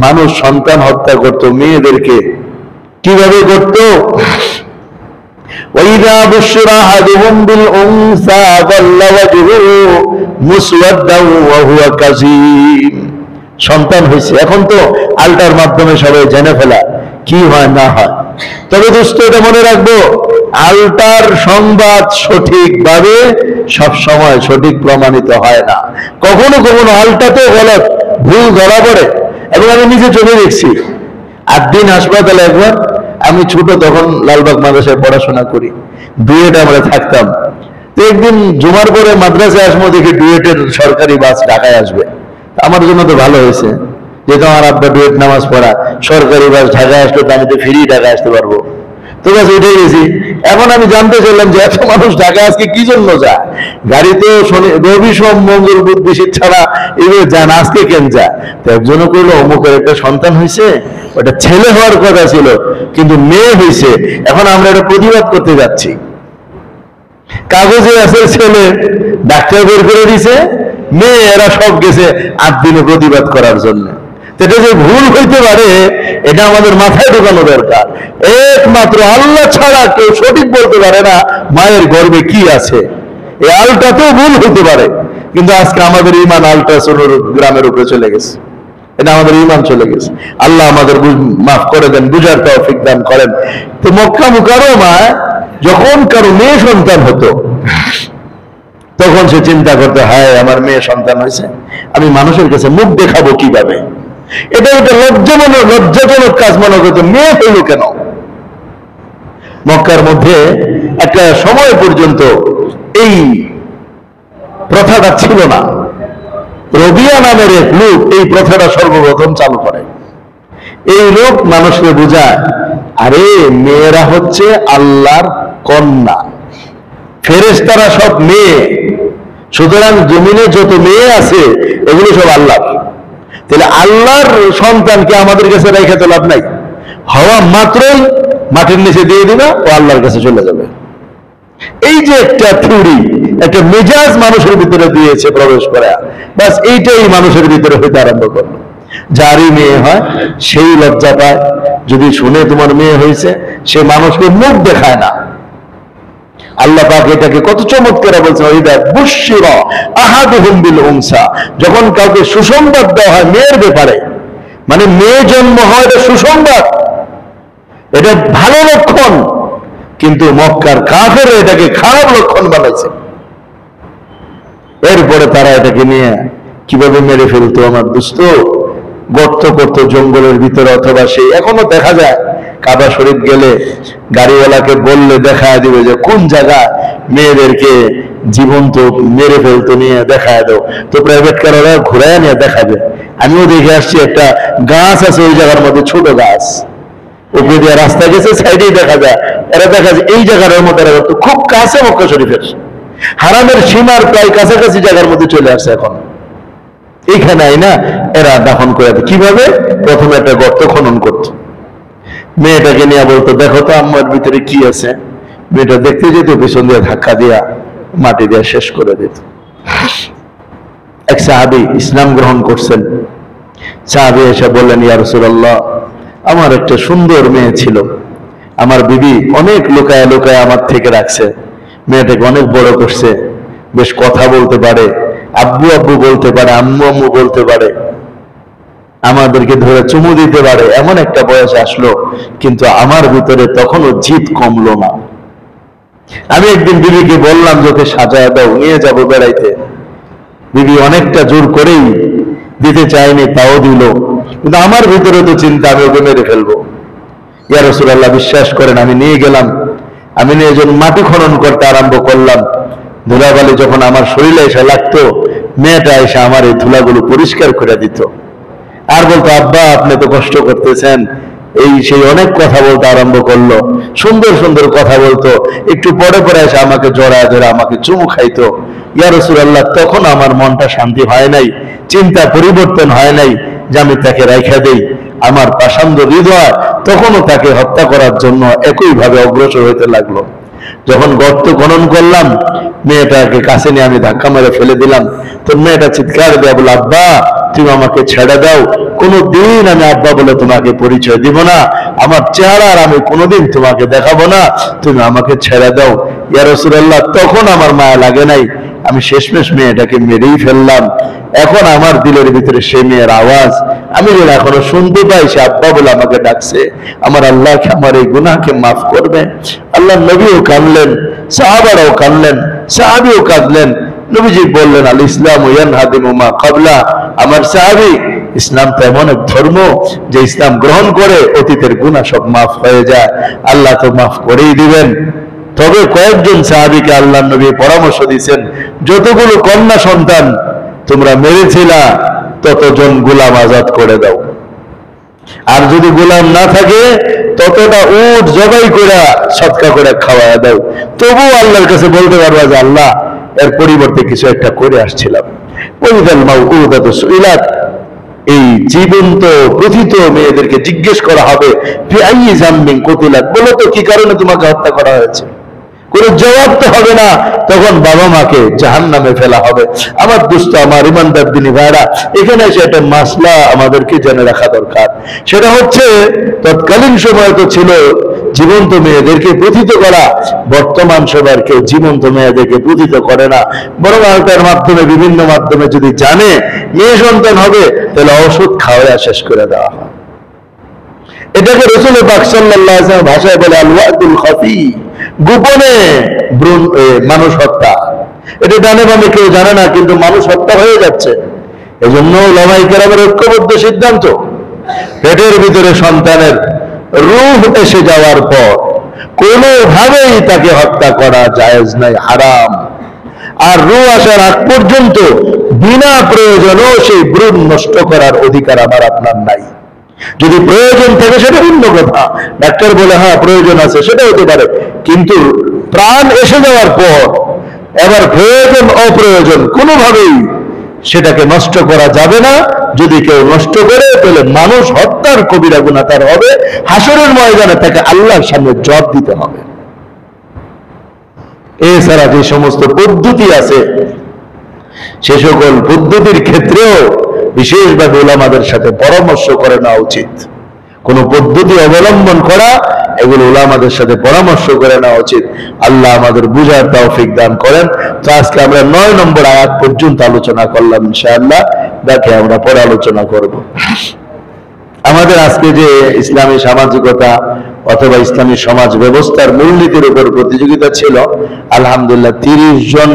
মানুষ সন্তান হত্যা করত, মেয়েদেরকে কিভাবে করত? وَإِذَا بُشِّرَ أَحَدُهُم بِالْأُنثَىٰ ظَلَّ وَجْهُهُ مُسْوَدًّا وَهُوَ كَظِيمٌ। সন্তান হয়েছে, এখন তো আল্টার মাধ্যমে সবাই জেনে ফেলা কি হয় না হয়। তবে দোস্ত, এটা মনে রাখবো, আল্টার সংবাদ সঠিকভাবে সব সময় সঠিক প্রমাণিত হয় না। কখনো কখনো আল্টাতেও গলত, ভুল ধরা পড়ে। এবং আমি নিজে চোখে দেখছি। 8 দিন হাসপাতালে একবার, আমি ছোট তখন লালবাগ মাদ্রাসায় পড়াশোনা করি, ডুয়েটে আমরা থাকতাম। তো একদিন জুমার পরে মাদ্রাসায় আসবো, দেখি ডুয়েটের সরকারি বাস ঢাকায় আসবে। আমার জন্য তো ভালো হয়েছে, যেহেতু আমার আব্বা ডুয়েট নামাজ পড়া, সরকারি বাস ঢাকায় আসলো, তো আমি তো ফ্রি ঢাকায় আসতে পারবো। তো বাস উঠে গেছি। এখন আমি জানতে চাইলাম যে এত মানুষ ঢাকা আজকে কি জন্য যায়? গাড়ি তো রবি সোম মঙ্গল বুধ বৃহস্পতি ছাড়া এগুলো যান, আজকে কেন যায়? তো একজনও কইলো, অমুকের একটা সন্তান হয়েছে, ওটা ছেলে হওয়ার কথা ছিল কিন্তু মেয়ে হয়েছে, এখন আমরা এটা প্রতিবাদ করতে যাচ্ছি। কাগজে আছে ছেলে, ডাক্তার বের করে দিছে মেয়ে, এরা সব গেছে 8 দিনে প্রতিবাদ করার জন্য। এটা যে ভুল হইতে পারে, এটা আমাদের মাথায় ঢোকানো দরকার। একমাত্র আল্লাহ ছাড়া কেউ সঠিক বলতে পারে না মায়ের গর্ভে কি আছে। এই আলটাতেও ভুল হইতে পারে, কিন্তু আজকে আমাদের ইমান আলট্রাসাউন্ড গ্রামের উপরে চলে গেছে। এটা আমাদের ইমান চলে গেছে। আল্লাহ আমাদের মাফ করে দেন, বুঝার তৌফিক দান করেন। তো মক্কা মুকাররমায় যখন কারো মেয়ে সন্তান হতো তখন সে চিন্তা করতে, হায় আমার মেয়ে সন্তান হয়েছে, আমি মানুষের কাছে মুখ দেখাবো কিভাবে। এটা একটা লজ্জাজনক কাজ মনে করতো, মেয়ে হইল কেন। মক্কার মধ্যে একটা সময় পর্যন্ত এই প্রথাটা ছিল না। রবিয়া নামের এক লোক এই প্রথাটা সর্বপ্রথম চালু করে। এই লোক মানুষকে বোঝায়, আরে মেয়েরা হচ্ছে আল্লাহর কন্যা, ফেরেশতারা সব মেয়ে, সুতরাং জমিনে যত মেয়ে আছে এগুলো সব আল্লাহর। তাহলে আল্লাহর সন্তানকে আমাদের কাছে রেখে তো লাভ নাই, হওয়া মাত্রই মাটির নিচে দিয়ে দিবে ও আল্লাহর কাছে চলে যাবে। এই যে একটা থিওরি, একটা মেজাজ মানুষের ভিতরে দিয়েছে প্রবেশ করা, বাস এইটাই মানুষের ভিতরে হইতে আরম্ভ করলো। যারই মেয়ে হয় সেই লজ্জা পায়, যদি শুনে তোমার মেয়ে হয়েছে সে মানুষকে মুখ দেখায় না। আল্লাহ পাক এটাকে কত চমৎকার বলছেন, ওইদা বুশিরা আহাদুহুম বিল উনসা, যখন কাউকে সুসংবাদ দেওয়া হয় মেয়ের ব্যাপারে, মানে মেয়ে জন্ম হয় এটা সুসংবাদ, এটা ভালো লক্ষণ। কিন্তু মক্কার কাফেররা এটাকে খারাপ লক্ষণ বানাইছে। এরপরে তারা এটাকে নিয়ে কিভাবে মেরে ফেলতো আমার দোস্ত, গর্ত করতো জঙ্গলের ভিতরে, অথবা সেই এখনো দেখা যায় কাবা শরীফ গেলে গাড়িওয়ালাকে বললে দেখা দিবে যে কোন জায়গায় মেয়েদেরকে জীবন্ত মেরে ফেলতো, নিয়ে দেখায় দাও। তো প্রাইভেট কার ওরা ঘুরায় নিয়ে দেখাবে। আমিও দেখে আসছি একটা গাছ আছে ওই জায়গার মধ্যে, ছোট গাছ, উপরে দিয়ে রাস্তা গেছে, সাইডেই দেখা যায়, এরা দেখা যায় এই জায়গার মধ্যে খুব কাছে মক্কা শরীফের, হারামের সীমার প্রায় কাছাকাছি জায়গার মধ্যে চলে আসছে। এখন এইখানে আইনা এরা দাফন করে দেয়। কিভাবে? প্রথমে একটা গর্ত খনন করত, মেয়েটাকে নিয়ে বলতো দেখো তো আমার ভিতরে কি আছে। মেয়েটা দেখতে যেত, পেছন দিয়ে ধাক্কা দিয়া মাটি দিয়ে শেষ করে দিত। এক সাহাবী ইসলাম গ্রহণ করছেন। সাহাবী এসে বললেন, ইয়া রাসূলুল্লাহ, আমার একটা সুন্দর মেয়ে ছিল, আমার বিবি অনেক লুকায় লুকায় আমার থেকে রাখছে, মেয়েটাকে অনেক বড় করছে, বেশ কথা বলতে পারে, আব্বু আব্বু বলতে পারে, আম্মু আম্মু বলতে পারে, আমাদেরকে ধরে চুমু দিতে পারে, এমন একটা বয়স আসলো, কিন্তু আমার ভিতরে তখনও জিদ কমলো না। আমি একদিন বিবিকে বললাম যে ওকে সাজায় দাও, নিয়ে যাবো বেড়াইতে। বিবি অনেকটা জোর করেই দিতে চায়নি, তাও দিল, কিন্তু আমার ভিতরে তো চিন্তা আমি ওকে মেরে ফেলবো। ইয়া রাসূলুল্লাহ, বিশ্বাস করেন আমি নিয়ে গেলাম, আমি নিয়ে যখন মাটি খনন করতে আরম্ভ করলাম, ধুলাবালি যখন আমার শরীরে এসে লাগতো, মেয়েটা এসে আমার এই ধুলাগুলো পরিষ্কার করে দিত, আর বলতো আব্বা আপনি তো কষ্ট করতেছেন, এই সেই অনেক কথা বলতে আরম্ভ করলো, সুন্দর সুন্দর কথা বলতো, একটু পরে পরে এসে আমাকে জড়ায় ধরে আমাকে চুমু খাইতো। ইয়া রাসূলুল্লাহ, তখন আমার মনটা শান্তি হয় নাই, চিন্তা পরিবর্তন হয় নাই যে আমি তাকে রাইখা দেই। আমার পাষাণ্ড হৃদয় তখনও তাকে হত্যা করার জন্য একইভাবে অগ্রসর হইতে লাগলো। যখন গর্ত খনন করলাম, মেয়েটাকে কাছে নিয়ে আমি ধাক্কা মেরে ফেলে দিলাম, তো মেয়েটা চিৎকার দেয়া বলে, আব্বা তুমি আমাকে ছেড়ে দাও, কোনোদিন আমি আব্বা বলে তোমাকে পরিচয় দিব না, আমার চেহারা আর আমি কোনোদিন তোমাকে দেখাবো না, তুমি আমাকে ছেড়ে দাও। ইয়া রাসূলুল্লাহ, তখন আমার মায়া লাগে নাই, আমি শেষমেশ মেয়েটাকে মেরেই ফেললাম। এখন আমার দিলের ভিতরে সেই মেয়ের আওয়াজ আমি যেন এখনো শুনতে পাই, সে আব্বা বলে আমাকে ডাকছে। আমার আল্লাহকে আমার এই গুনাহকে মাফ করবে। আল্লাহ নবীও কাঁদলেন, সাহাবারাও কাঁদলেন, সাহাবীও কাঁদলেন। নবীজি বললেন, আল ইসলাম ইয়ানহাদিমু মা ক্বাবলা, আমার সাহাবী, ইসলাম তো এমন এক ধর্ম যে ইসলাম গ্রহণ করে অতীতের গুনাহ সব মাফ হয়ে যায়। আল্লাহ তো মাফ করেই দিবেন। তবে কয়েকজন সাহাবীকে আল্লাহ নবী পরামর্শ দিয়েছেন, যতগুলো কন্যা সন্তান তোমরা মেরেছিলা ততজন গোলাম আজাদ করে দাও, আর যদি গোলাম না থাকে ততটা উট জবাই করে সদকা করে খাওয়ায় দাও। তবুও আল্লাহর কাছে বলতে পারবা যে আল্লাহ এর পরিবর্তে কিছু একটা করে আসছিলাম। ওয়াইদাল মাউউদাতু সুইলাত, এই জীবন্ত প্রথিত মেয়েদেরকে জিজ্ঞেস করা হবে, ফি আইয়ি যামবিন কুতিলাত, বলো তো কি কারণে তোমাকে হত্যা করা হয়েছে। কোনো জবাব তো হবে না, তখন বাবা মাকে জাহান্নামে ফেলা হবে। আমার দোস্ত, আমার ইমানদার দিনী ভাইরা, এখানে এসে একটা মাসলা আমাদেরকে জেনে রাখা দরকার। সেটা হচ্ছে, তৎকালীন সময় তো ছিল জীবন্ত মেয়েদেরকে প্রথিত করা, বর্তমান সময়ের কেউ জীবন্ত মেয়েদেরকে প্রথিত করে না, বরং আলতার মাধ্যমে বিভিন্ন মাধ্যমে যদি জানে মেয়ে সন্তান হবে, তাহলে ওষুধ খাওয়া শেষ করে দেওয়া হয়। এটাকে রাসূল পাক সাল্লাল্লাহু আলাইহি ওয়াসাল্লাম ভাষায় বলে আল ওয়াদুল খাফি, গোপনে মানুষ হত্যা, এটা ডানে বামে কেউ জানে না, কিন্তু মানুষ হত্যা হয়ে যাচ্ছে। এজন্য উলামায়ে কেরামের ঐক্যবদ্ধ সিদ্ধান্ত, পেটের ভিতরে সন্তানের রূহ এসে যাওয়ার পর কোনোভাবেই তাকে হত্যা করা জায়েজ নাই, হারাম। আর রূহ আসার আগ পর্যন্ত বিনা প্রয়োজনেও সেই ভ্রূণ নষ্ট করার অধিকার আমার আপনার নাই। যদি প্রয়োজন থাকে সেটা ভিন্ন কথা, ডাক্তার বলে হ্যাঁ প্রয়োজন আছে, সেটা হতে পারে, কিন্তু প্রাণ এসে যাওয়ার পর এবার প্রয়োজন অপ্রয়োজন কোনোভাবেই সেটাকে নষ্ট করা যাবে না। যদি কেউ নষ্ট করে তাহলে মানুষ হত্যার কবিরা গুনাহ তার হবে, হাসরের ময়দানে তাকে আল্লাহর সামনে জবাব দিতে হবে। এছাড়া যে সমস্ত পদ্ধতি আছে সে সকল পদ্ধতির ক্ষেত্রেও বিশেষভাবে উলামাদের সাথে পরামর্শ করে নেওয়া উচিত। কোন পদ্ধতি অবলম্বন করা, এগুলো উলামাদের সাথে পরামর্শ করে নেওয়া উচিত। আল্লাহ আমাদের বুঝার তৌফিক দান করেন। তো আজকে আমরা 9 নম্বর আয়াত পর্যন্ত আলোচনা করলাম, ইনশাআল্লাহ বাকি আমরা পরে আলোচনা করব। আমাদের আজকে যে ইসলামী সামাজিকতা অথবা ইসলামী সমাজ ব্যবস্থার মূলনীতির উপর প্রতিযোগিতা ছিল, আলহামদুলিল্লাহ 30 জন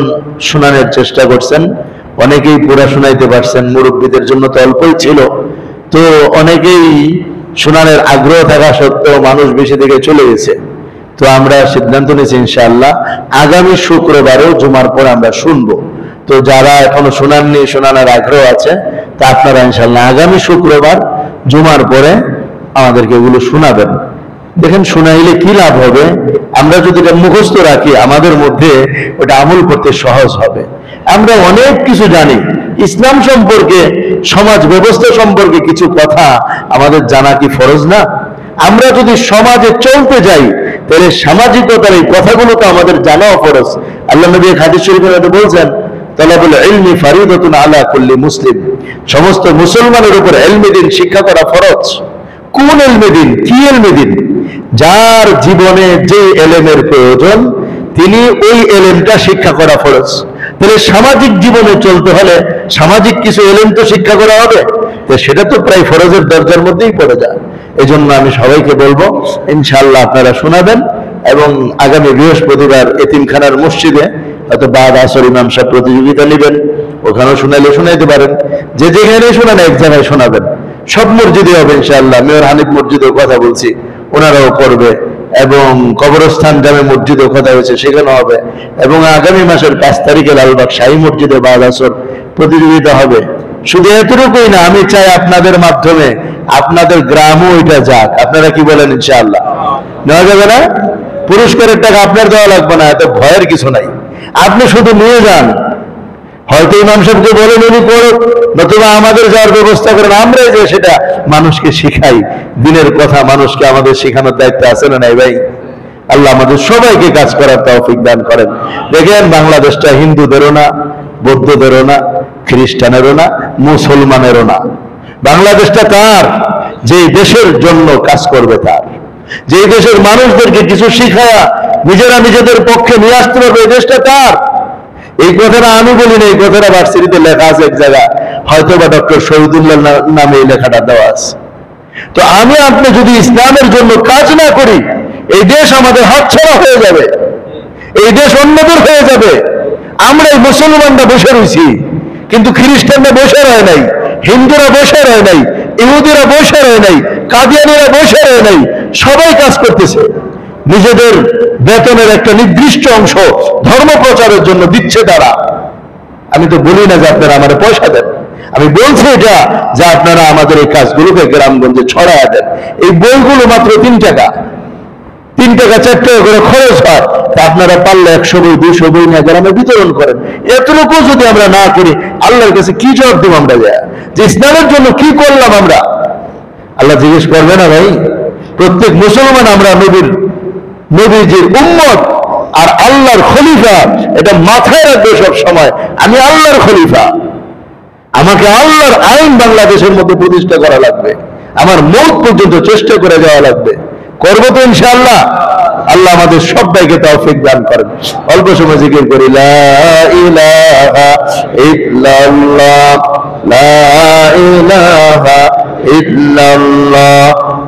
শোনানোর চেষ্টা করছেন, অনেকেই পুরা শোনাইতে পারছেন, মুরব্বীদের জন্য তো অল্পই ছিল। তো অনেকেই শোনানোর আগ্রহ থাকা সত্ত্বেও মানুষ বেশি দিকে চলে গেছে। তো আমরা সিদ্ধান্ত নিয়েছি ইনশাআল্লাহ আগামী শুক্রবারেও জুমার পর আমরা শুনবো। তো যারা এখনো শোনাননি, শোনানোর আগ্রহ আছে, তা আপনারা ইনশাআল্লাহ আগামী শুক্রবার জুমার পরে আমাদেরকে এগুলো শোনাবেন। দেখেন শোনাইলে কি লাভ হবে, আমরা যদি এটা মুখস্থ রাখি আমাদের মধ্যে ওটা আমল করতে সহজ হবে। আমরা অনেক কিছু জানি ইসলাম সম্পর্কে, সমাজ ব্যবস্থা সম্পর্কে কিছু কথা আমাদের জানা কি ফরজ না? আমরা যদি সমাজে চলতে যাই তাহলে সামাজিকতার এই কথাগুলো তো আমাদের জানাও ফরজ। আল্লাহ নবী হাদিস শরীফে বলছেন, তালাবুল ইলমি ফারিদাতুন আলা কুল্লি মুসলিম, সমস্ত মুসলমানের উপর ইলমে দ্বীন শিক্ষা করা ফরজ। কোন ইলমে দ্বীন? কি ইলমে দ্বীন? যার জীবনে যে এলেমের প্রয়োজন তিনি ওই এলেমটা শিক্ষা করা ফরজ। তাহলে সামাজিক জীবনে চলতে হলে সামাজিক কিছু এলেম তো শিক্ষা করা হবে, তো সেটা তো প্রায় ফরজের দরজার মধ্যেই পড়ে যায়। এই জন্য আমি সবাইকে বলবো ইনশাআল্লাহ আপনারা শোনাবেন, এবং আগামী বৃহস্পতিবার এতিমখানার মসজিদে হয়তো বাদ আসর ইমাম সাহেব প্রতিযোগিতা নেবেন, ওখানেও শোনাইলে শোনাইতে পারেন, যে যেখানে শোনান এক জায়গায় শোনাবেন। সব মসজিদে হবে ইনশাআল্লাহ, মেয়র হানিফ মসজিদের কথা বলছি ওনারাও করবে, এবং কবরস্থান জামে মসজিদের কথা হয়েছে সেখানে হবে, এবং আগামী মাসের 5 তারিখে লালবাগ শাহী মসজিদে বাদ আসর প্রতিযোগিতা হবে। শুধু এতটুকুই না, আমি চাই আপনাদের মাধ্যমে আপনাদের গ্রামও ওইটা যাক। আপনারা কি বলেন? ইনশাআল্লাহ নেওয়া যাবে না? পুরস্কারের টাকা আপনার দেওয়া লাগবে না, এত ভয়ের কিছু নাই, আপনি শুধু নিয়ে যান। হয়তো ইমাম সাহেবকে বলেন উনি করুক, নতুবা আমাদের যাওয়ার ব্যবস্থা করেন, আমরা যে সেটা মানুষকে শিখাই। দিনের কথা মানুষকে আমাদের শেখানোর দায়িত্ব আছে না নাই ভাই? আল্লাহ আমাদের সবাইকে কাজ করার তৌফিক দান করেন। দেখেন বাংলাদেশটা হিন্দুদেরও না, বৌদ্ধদেরও না, খ্রিস্টানেরও না, মুসলমানেরও না। বাংলাদেশটা তার, যে দেশের জন্য কাজ করবে তার, যে দেশের মানুষদেরকে কিছু শিখায়া নিজেরা নিজেদের পক্ষে নিয়ে আসতে পারবে, এই দেশটা তার। এই কথাটা আমি বলি না, এই কথাটা ভার্সিটিতে লেখা আছে এক জায়গায়, হয়তো বা ডক্টর শহীদুল্লাহ নামে এই লেখাটা দেওয়া আছে। তো আমি আপনি যদি ইসলামের জন্য কাজ না করি, এই দেশ আমাদের হাতছাড়া হয়ে যাবে, এই দেশ অন্যদের হয়ে যাবে। আমরা এই মুসলমানরা বসে রয়েছি, কিন্তু খ্রিস্টানরা বসে রয় নাই, হিন্দুরা বসে রয় নাই, ইহুদিরা বসে রয় নাই, কাদিয়ানীরা বসে রয় নাই, সবাই কাজ করতেছে। নিজেদের বেতনের একটা নির্দিষ্ট অংশ ধর্ম প্রচারের জন্য দিচ্ছে তারা। আমি তো বলি না যে আপনারা আমার পয়সা দেন, আমি বলছি এটা যে আপনারা আমাদের এই কাজগুলোকে গ্রামগঞ্জে ছড়ায় দেন। এই বইগুলো মাত্র 3 টাকা, 3 টাকা 4 টাকা করে খরচ হয়, তা আপনারা পারলে 100 বই 200 বই নিয়ে গ্রামে বিতরণ করেন। এতটুকু যদি আমরা না করি, আল্লাহর কাছে কি জবাব দেব আমরা? যে ইসলামের জন্য কি করলাম আমরা? আল্লাহ জিজ্ঞেস করবে না ভাই? প্রত্যেক মুসলমান আমরা নবীজির উম্মত আর আল্লাহর খলিফা, এটা মাথায় রাখবে সব সময়। আমি আল্লাহর খলিফা, আমাকে আল্লাহর আইন বাংলাদেশের মধ্যে প্রতিষ্ঠা করা লাগবে, আমার মৌত পর্যন্ত চেষ্টা করে যাওয়া লাগবে। করবো তো ইনশাআল্লাহ। আল্লাহ আমাদের সবাইকে তৌফিক দান করেন। অল্প সময় জিকির করি, লা ইলাহা ইল্লাল্লাহ, লা ইলাহা ইল্লাল্লাহ,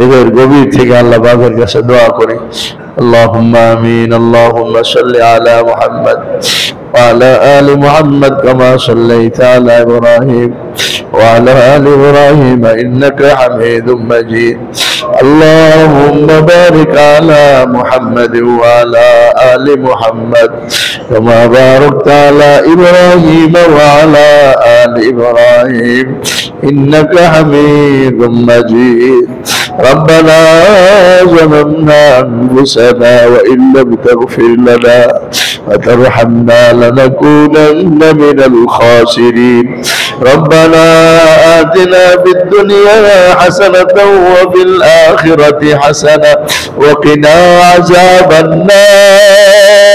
হৃদয়ের গভীর থেকে আল্লাহ পাকের কাছে দোয়া করি। আল্লাহুম্মা আমিন। আল্লাহুম্মা সাল্লি আলা মুহাম্মদ ওয়া আলা আলি মুহাম্মদ কামা সাল্লাইতা আলা ইব্রাহিম ওয়া আলা আলি ইব্রাহিম ইন্নাকা হামিদুম মাজিদ। আল্লাহুম্মা বারিক আলা মুহাম্মদ ওয়া আলা আলি মুহাম্মদ কামা বারাকতা আলা ইব্রাহিম ওয়া আলা আলি ইব্রাহিম ইন্নাকা হামিদুম মাজিদ। ربنا ظلمنا أنفسنا وإن لم تغفر لنا وترحمنا لنكونن من الخاسرين. ربنا آتنا في الدنيا حسنة وفي الآخرة حسنة وقنا عذاب النار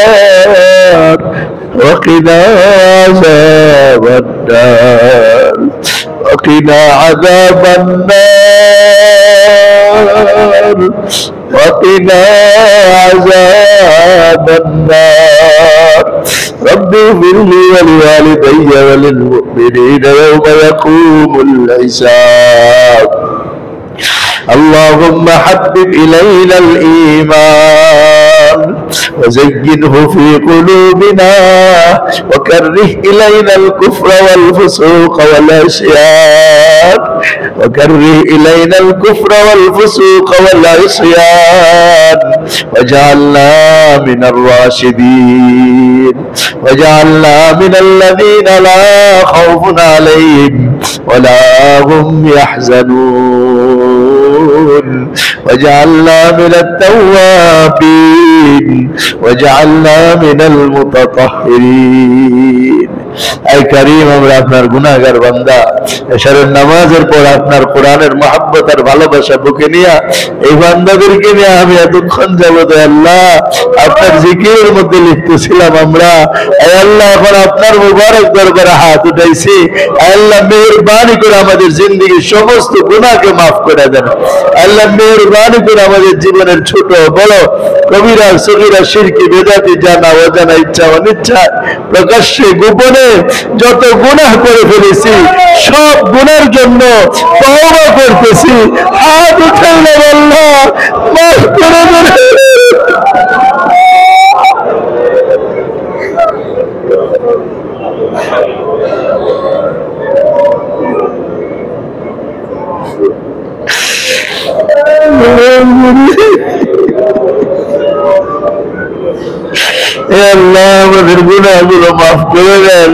وقنا عذاب النار وقنا عذاب النار وقنا عذاب النار. رب اغفر لي ولوالدي وللمؤمنين يوم يقوم الحساب. اللهم حبب إلينا الإيمان وزينه في قلوبنا وكره إلينا الكفر والفسوق والعصيان والعصيان واجعلنا من الراشدين واجعلنا من الذين لا خوف عليهم ولا هم يحزنون واجعلنا من التوابين واجعلنا من المتطهرين. اے کریم আমরা আপনার গুনাহগার বান্দা, এশারের নামাজের পর আপনার কোরআনের মহব্বত আর ভালোবাসা বুকে নিয়ে এই বান্দাদেরকে নিয়ে আমি এতক্ষণ যাবত আল্লাহ আপনার জিকিরের মধ্যে লিপ্ত ছিলাম। আমরা আল্লাহ এখন আপনার মুবারক দরবারে হাত উঠাইছি। আল্লাহ মেহেরবানি করে আমাদের জিন্দেগির সমস্ত গুনাহকে মাফ করে দেন। আল্লাহ মেহেরবানি করে আমাদের জীবনের ছোট বড় কবিরা সগীরা শিরকি বেদাতি জানা অজানা ইচ্ছা অনিচ্ছা প্রকাশ্যে গোপনে যত গুনাহ করে ফেলেছি সব গুনার জন্য তওবা করতেছি। হাত উঠাইলাম আল্লাহ মাফ করে দেন। আল্লাহ আমাদের গুনাহগুলো মাফ করে দেন,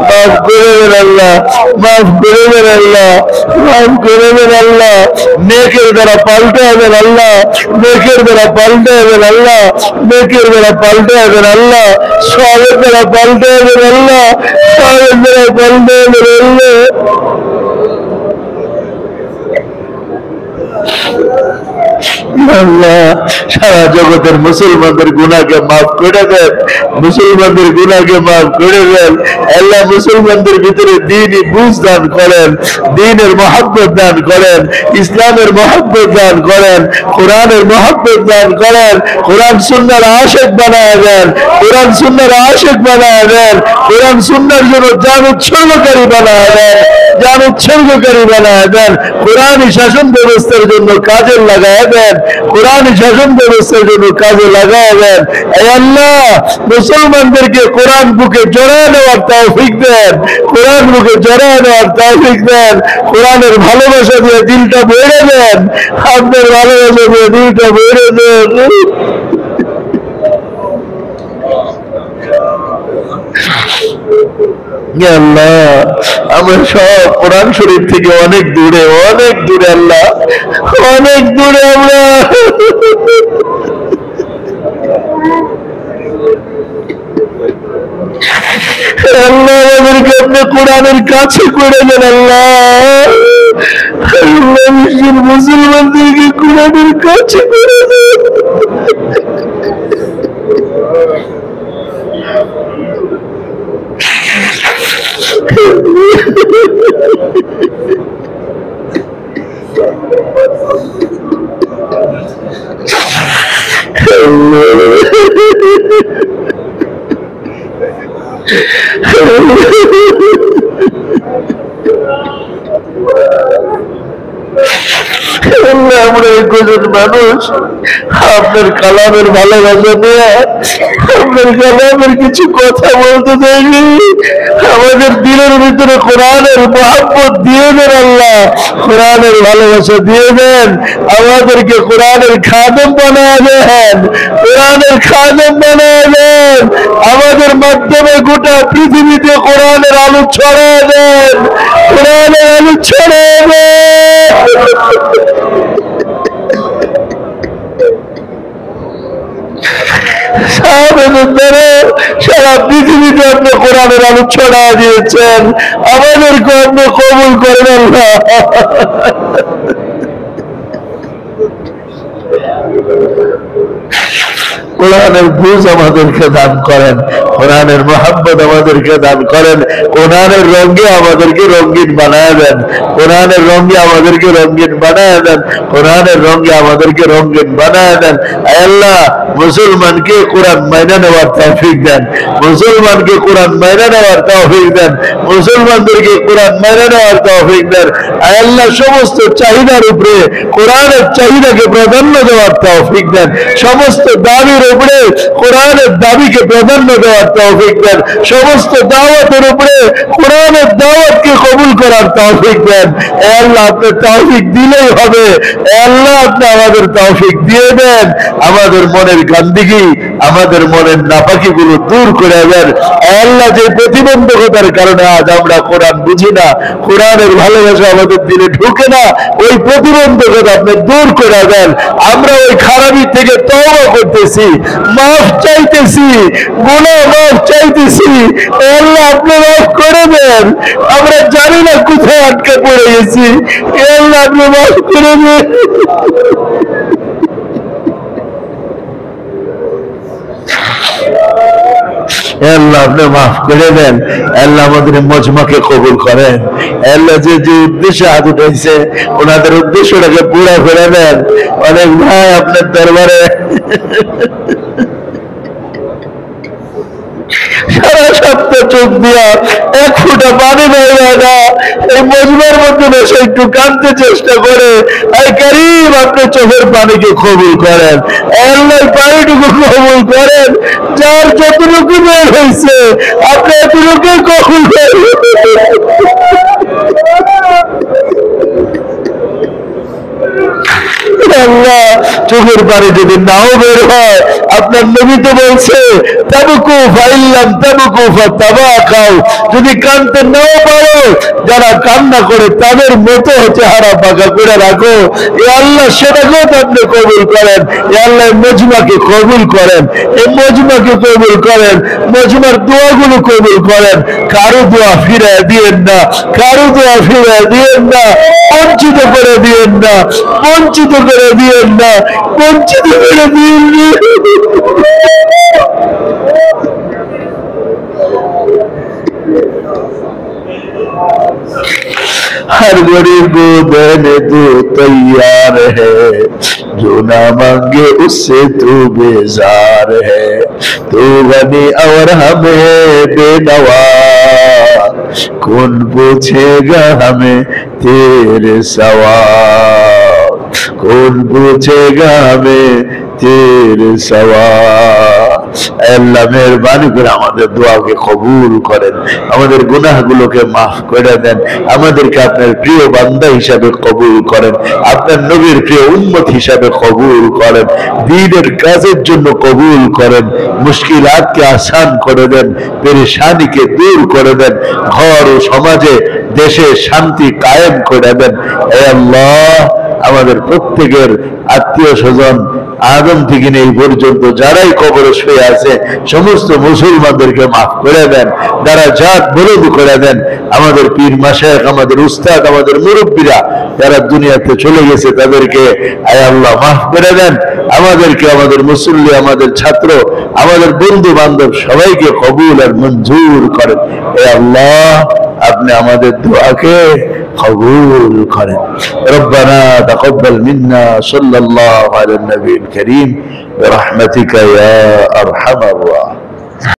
মাফ করে দেন আল্লাহ, মাফ করে দেন আল্লাহ, মাফ করে দেন আল্লাহ। নেকের দ্বারা পাল্টে দেন আল্লাহ, নেকের দ্বারা পাল্টে দেন আল্লাহ, নেকের দ্বারা পাল্টে দেন আল্লাহ, সবের দ্বারা পাল্টে দেন আল্লাহ, সবের দ্বারা পাল্টে দেন আল্লাহ। আল্লাহ সারা জগতের মুসলমানদের গুনাহকে মাফ করে দেন, মুসলমানদের গুনাহকে মাফ করে দেন আল্লাহ। মুসলমানদের ভিতরে দ্বীনি বুঝ দান করেন, দ্বীনের মহব্বত দান করেন, ইসলামের মহব্বত দান করেন, কোরআনের মহব্বত দান করেন, কোরআন সুন্নাহর আশিক বানায় দেন, কোরআন সুন্নাহর আশিক বানায় দেন, কোরআন সুন্নাহর জন্য জান উৎসর্গকারী বানায় দেন, জান উৎসর্গকারী বানায় দেন, কোরআনী শাসন ব্যবস্থার জন্য কাজে লাগায় দেন, কোরআনী শাসন ব্যবস্থার জন্য কাজে লাগায় দেন। এই আল্লাহ মুসলমানদেরকে কোরআন বুকে জড়ায় নেওয়ার তৌফিক দেন, কোরআন বুকে জড়ায় নেওয়ার তৌফিক দেন, কোরআনের ভালোবাসা দিয়ে দিলটা ভরে দেন, আপনার ভালোবাসা দিয়ে দিলটা ভরে দেন। আল্লাহ আমরা সব কোরআন শরীফ থেকে অনেক দূরে, অনেক দূরে আল্লাহ, অনেক দূরে আমরা। আল্লাহ আমাদেরকে আপনি কোরআনের কাছে করে দেন আল্লাহ, মুসলমানদেরকে কোরআনের কাছে করে দেন। Allah আমরা একজন মানুষ আপনার কালামের ভালোবাসা নিয়ে আপনার কালামের কিছু কথা বলতে চাইনি, আমাদের দিলের ভিতরে কোরআনের মহব্বত দিয়ে দেন আল্লাহ, কোরআনের ভালোবাসা দিয়ে দেন, আমাদেরকে কোরআনের খাদেম বানায় দেন, কোরআনের খাদেম বানায় দেন, আমাদের মাধ্যমে গোটা পৃথিবীতে কোরআনের আলো ছড়ায় দেন, কোরআনের আলো ছড়ায় দেন। সারা পৃথিবীতে আপনি কোরআনের আলো ছড়া দিয়েছেন, আমাদেরকে আপনি কবুল করেন আল্লাহ। কোরআনের বুঝ আমাদেরকে দান করেন, কোরআনের মহব্বত আমাদেরকে দান করেন, কোরআনের রঙে আমাদেরকে রঙিন বানায় দেন, কোরআনের রঙে আমাদেরকে রঙিন বানায় দেন, কোরআনের রঙে আমাদেরকে রঙিন বানায় দেন। আল্লাহ মুসলমানকে কোরআন মাইনা নেওয়ার তৌফিক দেন, মুসলমানকে কোরআন মাইনা নেওয়ার তৌফিক দেন, মুসলমানদেরকে কোরআন মাইনা নেওয়ার তৌফিক দেন। আল্লাহ সমস্ত চাহিদার উপরে কোরআনের চাহিদাকে প্রাধান্য দেওয়ার তৌফিক দেন, সমস্ত দাবির উপরে কোরআনের দাবিকে প্রাধান্য দেওয়ার তৌফিক দেন, সমস্ত দাওয়াতের উপরে কোরআনের দাওয়াতকে কবুল করার তৌফিক দেন। আল্লাহ আপনি তৌফিক দিলেই হবে, আল্লাহ আপনি আমাদের তৌফিক দিয়ে দেন, আমাদের মনের গান্দিগি আমাদের মনের নাপাকিগুলো দূর করে দেন। আল্লাহ যে প্রতিবন্ধকতার কারণে আজ আমরা কোরআন বুঝি না, কোরআনের ভালোবাসা আমাদের দিলে ঢুকে না, ওই প্রতিবন্ধকতা আপনি দূর করে দেন। আমরা ওই খারাপি থেকে তওবা করতেছি, মাফ চাইতেছি, গুনাহ মাফ চাইতেছি, আল্লাহ আপনি মাফ করে দেন। আমরা জানি না কোথায় আটকে পড়ে গেছি, আল্লাহ আপনি মাফ করে দেন। আল্লাহ আপনি মাফ করে দেন, আল্লাহ আমাদের মজমাকে কবুল করেন, আল্লাহ যে যে উদ্দেশ্যে হাত উঠাইছে ওনাদের উদ্দেশ্যটাকে পুরা করে দেন। অনেক ভাই আপনার দরবারে সারা সপ্তাহ চোখ দিয়া এক ফুটা পানি বের হয় না, এই মজমার মধ্যে বসে একটু কাঁদতে চেষ্টা করে, আই কারীম আপনি চোখের পানিকে কবুল করেন, আল্লাহ পানিটুকু কবুল করেন, যার যতটুকু বের হয়েছে আপনি এতটুকু কবুল করেন। আল্লাহ চোখের পানি যদি নাও বের হয়, আপনার নবী তো বলছে তাবুকু ফাইল্লাম তাবুকু ফাতাবাকাউ, যদি কাঁদতে নাও পারো যারা কান্না করে তাদের মতো চেহারা পাকা করে রাখো। এ আল্লাহ সেটাকেও আপনি কবুল করেন, এ আল্লাহ মজমাকে কবুল করেন, এই মজমাকে কবুল করেন, মজমার দোয়াগুলো কবুল করেন, কারো দোয়া ফিরে দিয়েন না, কারো দোয়া ফিরে দিয়েন না, বঞ্চিত করে দিয়েন না, বঞ্চিত করে দিয়েন না, বঞ্চিত করে দিয়েন না। हर गरीब को देने तो तैयार है, जो ना मांगे उससे तू बेजार है, तू गनी और हमें बेनवा, कौन पूछेगा हमें तेरे सवाल, कौन पूछेगा हमें तेरे सवाल। আল্লাহ মেহেরবানি করে আমাদের দোয়াকে কবুল করেন, আমাদের গুনাহগুলোকে মাফ করে দেন, আমাদেরকে আপনার প্রিয় বান্দা হিসাবে কবুল করেন, আপনার নবীর প্রিয় উম্মত হিসাবে কবুল করেন, দ্বীনের কাজের জন্য কবুল করেন, মুশকিলাতকে আসান করে দেন, পেরেশানিকে দূর করে দেন, ঘর ও সমাজে দেশে শান্তি কায়েম করে দেন। হে আল্লাহ আমাদের প্রত্যেকের আত্মীয় স্বজন আদম থেকে এই পর্যন্ত যারাই কবরে শুয়ে আছে সমস্ত মুসলমানদেরকে মাফ করে দেন, যারা জাত বলদ করে দেন, আমাদের পীর মাশায়েখ, আমাদের উস্তাদ, আমাদের মুরব্বীরা যারা দুনিয়াতে চলে গেছে তাদেরকে আয় আল্লাহ মাফ করে দেন, আমাদেরকে, আমাদের মুসল্লি, আমাদের ছাত্র, আমাদের বন্ধু বান্ধব সবাইকে কবুল আর মঞ্জুর করেন। হে আল্লাহ আপনি আমাদের দোয়াকে কবুল করেন। রব্বানা তাকাব্বাল মিন্না সাল্লাল্লাহু আলা নবিয়িল কারীম বিরহমাতিকা ইয়া আরহামার রাহিমিন।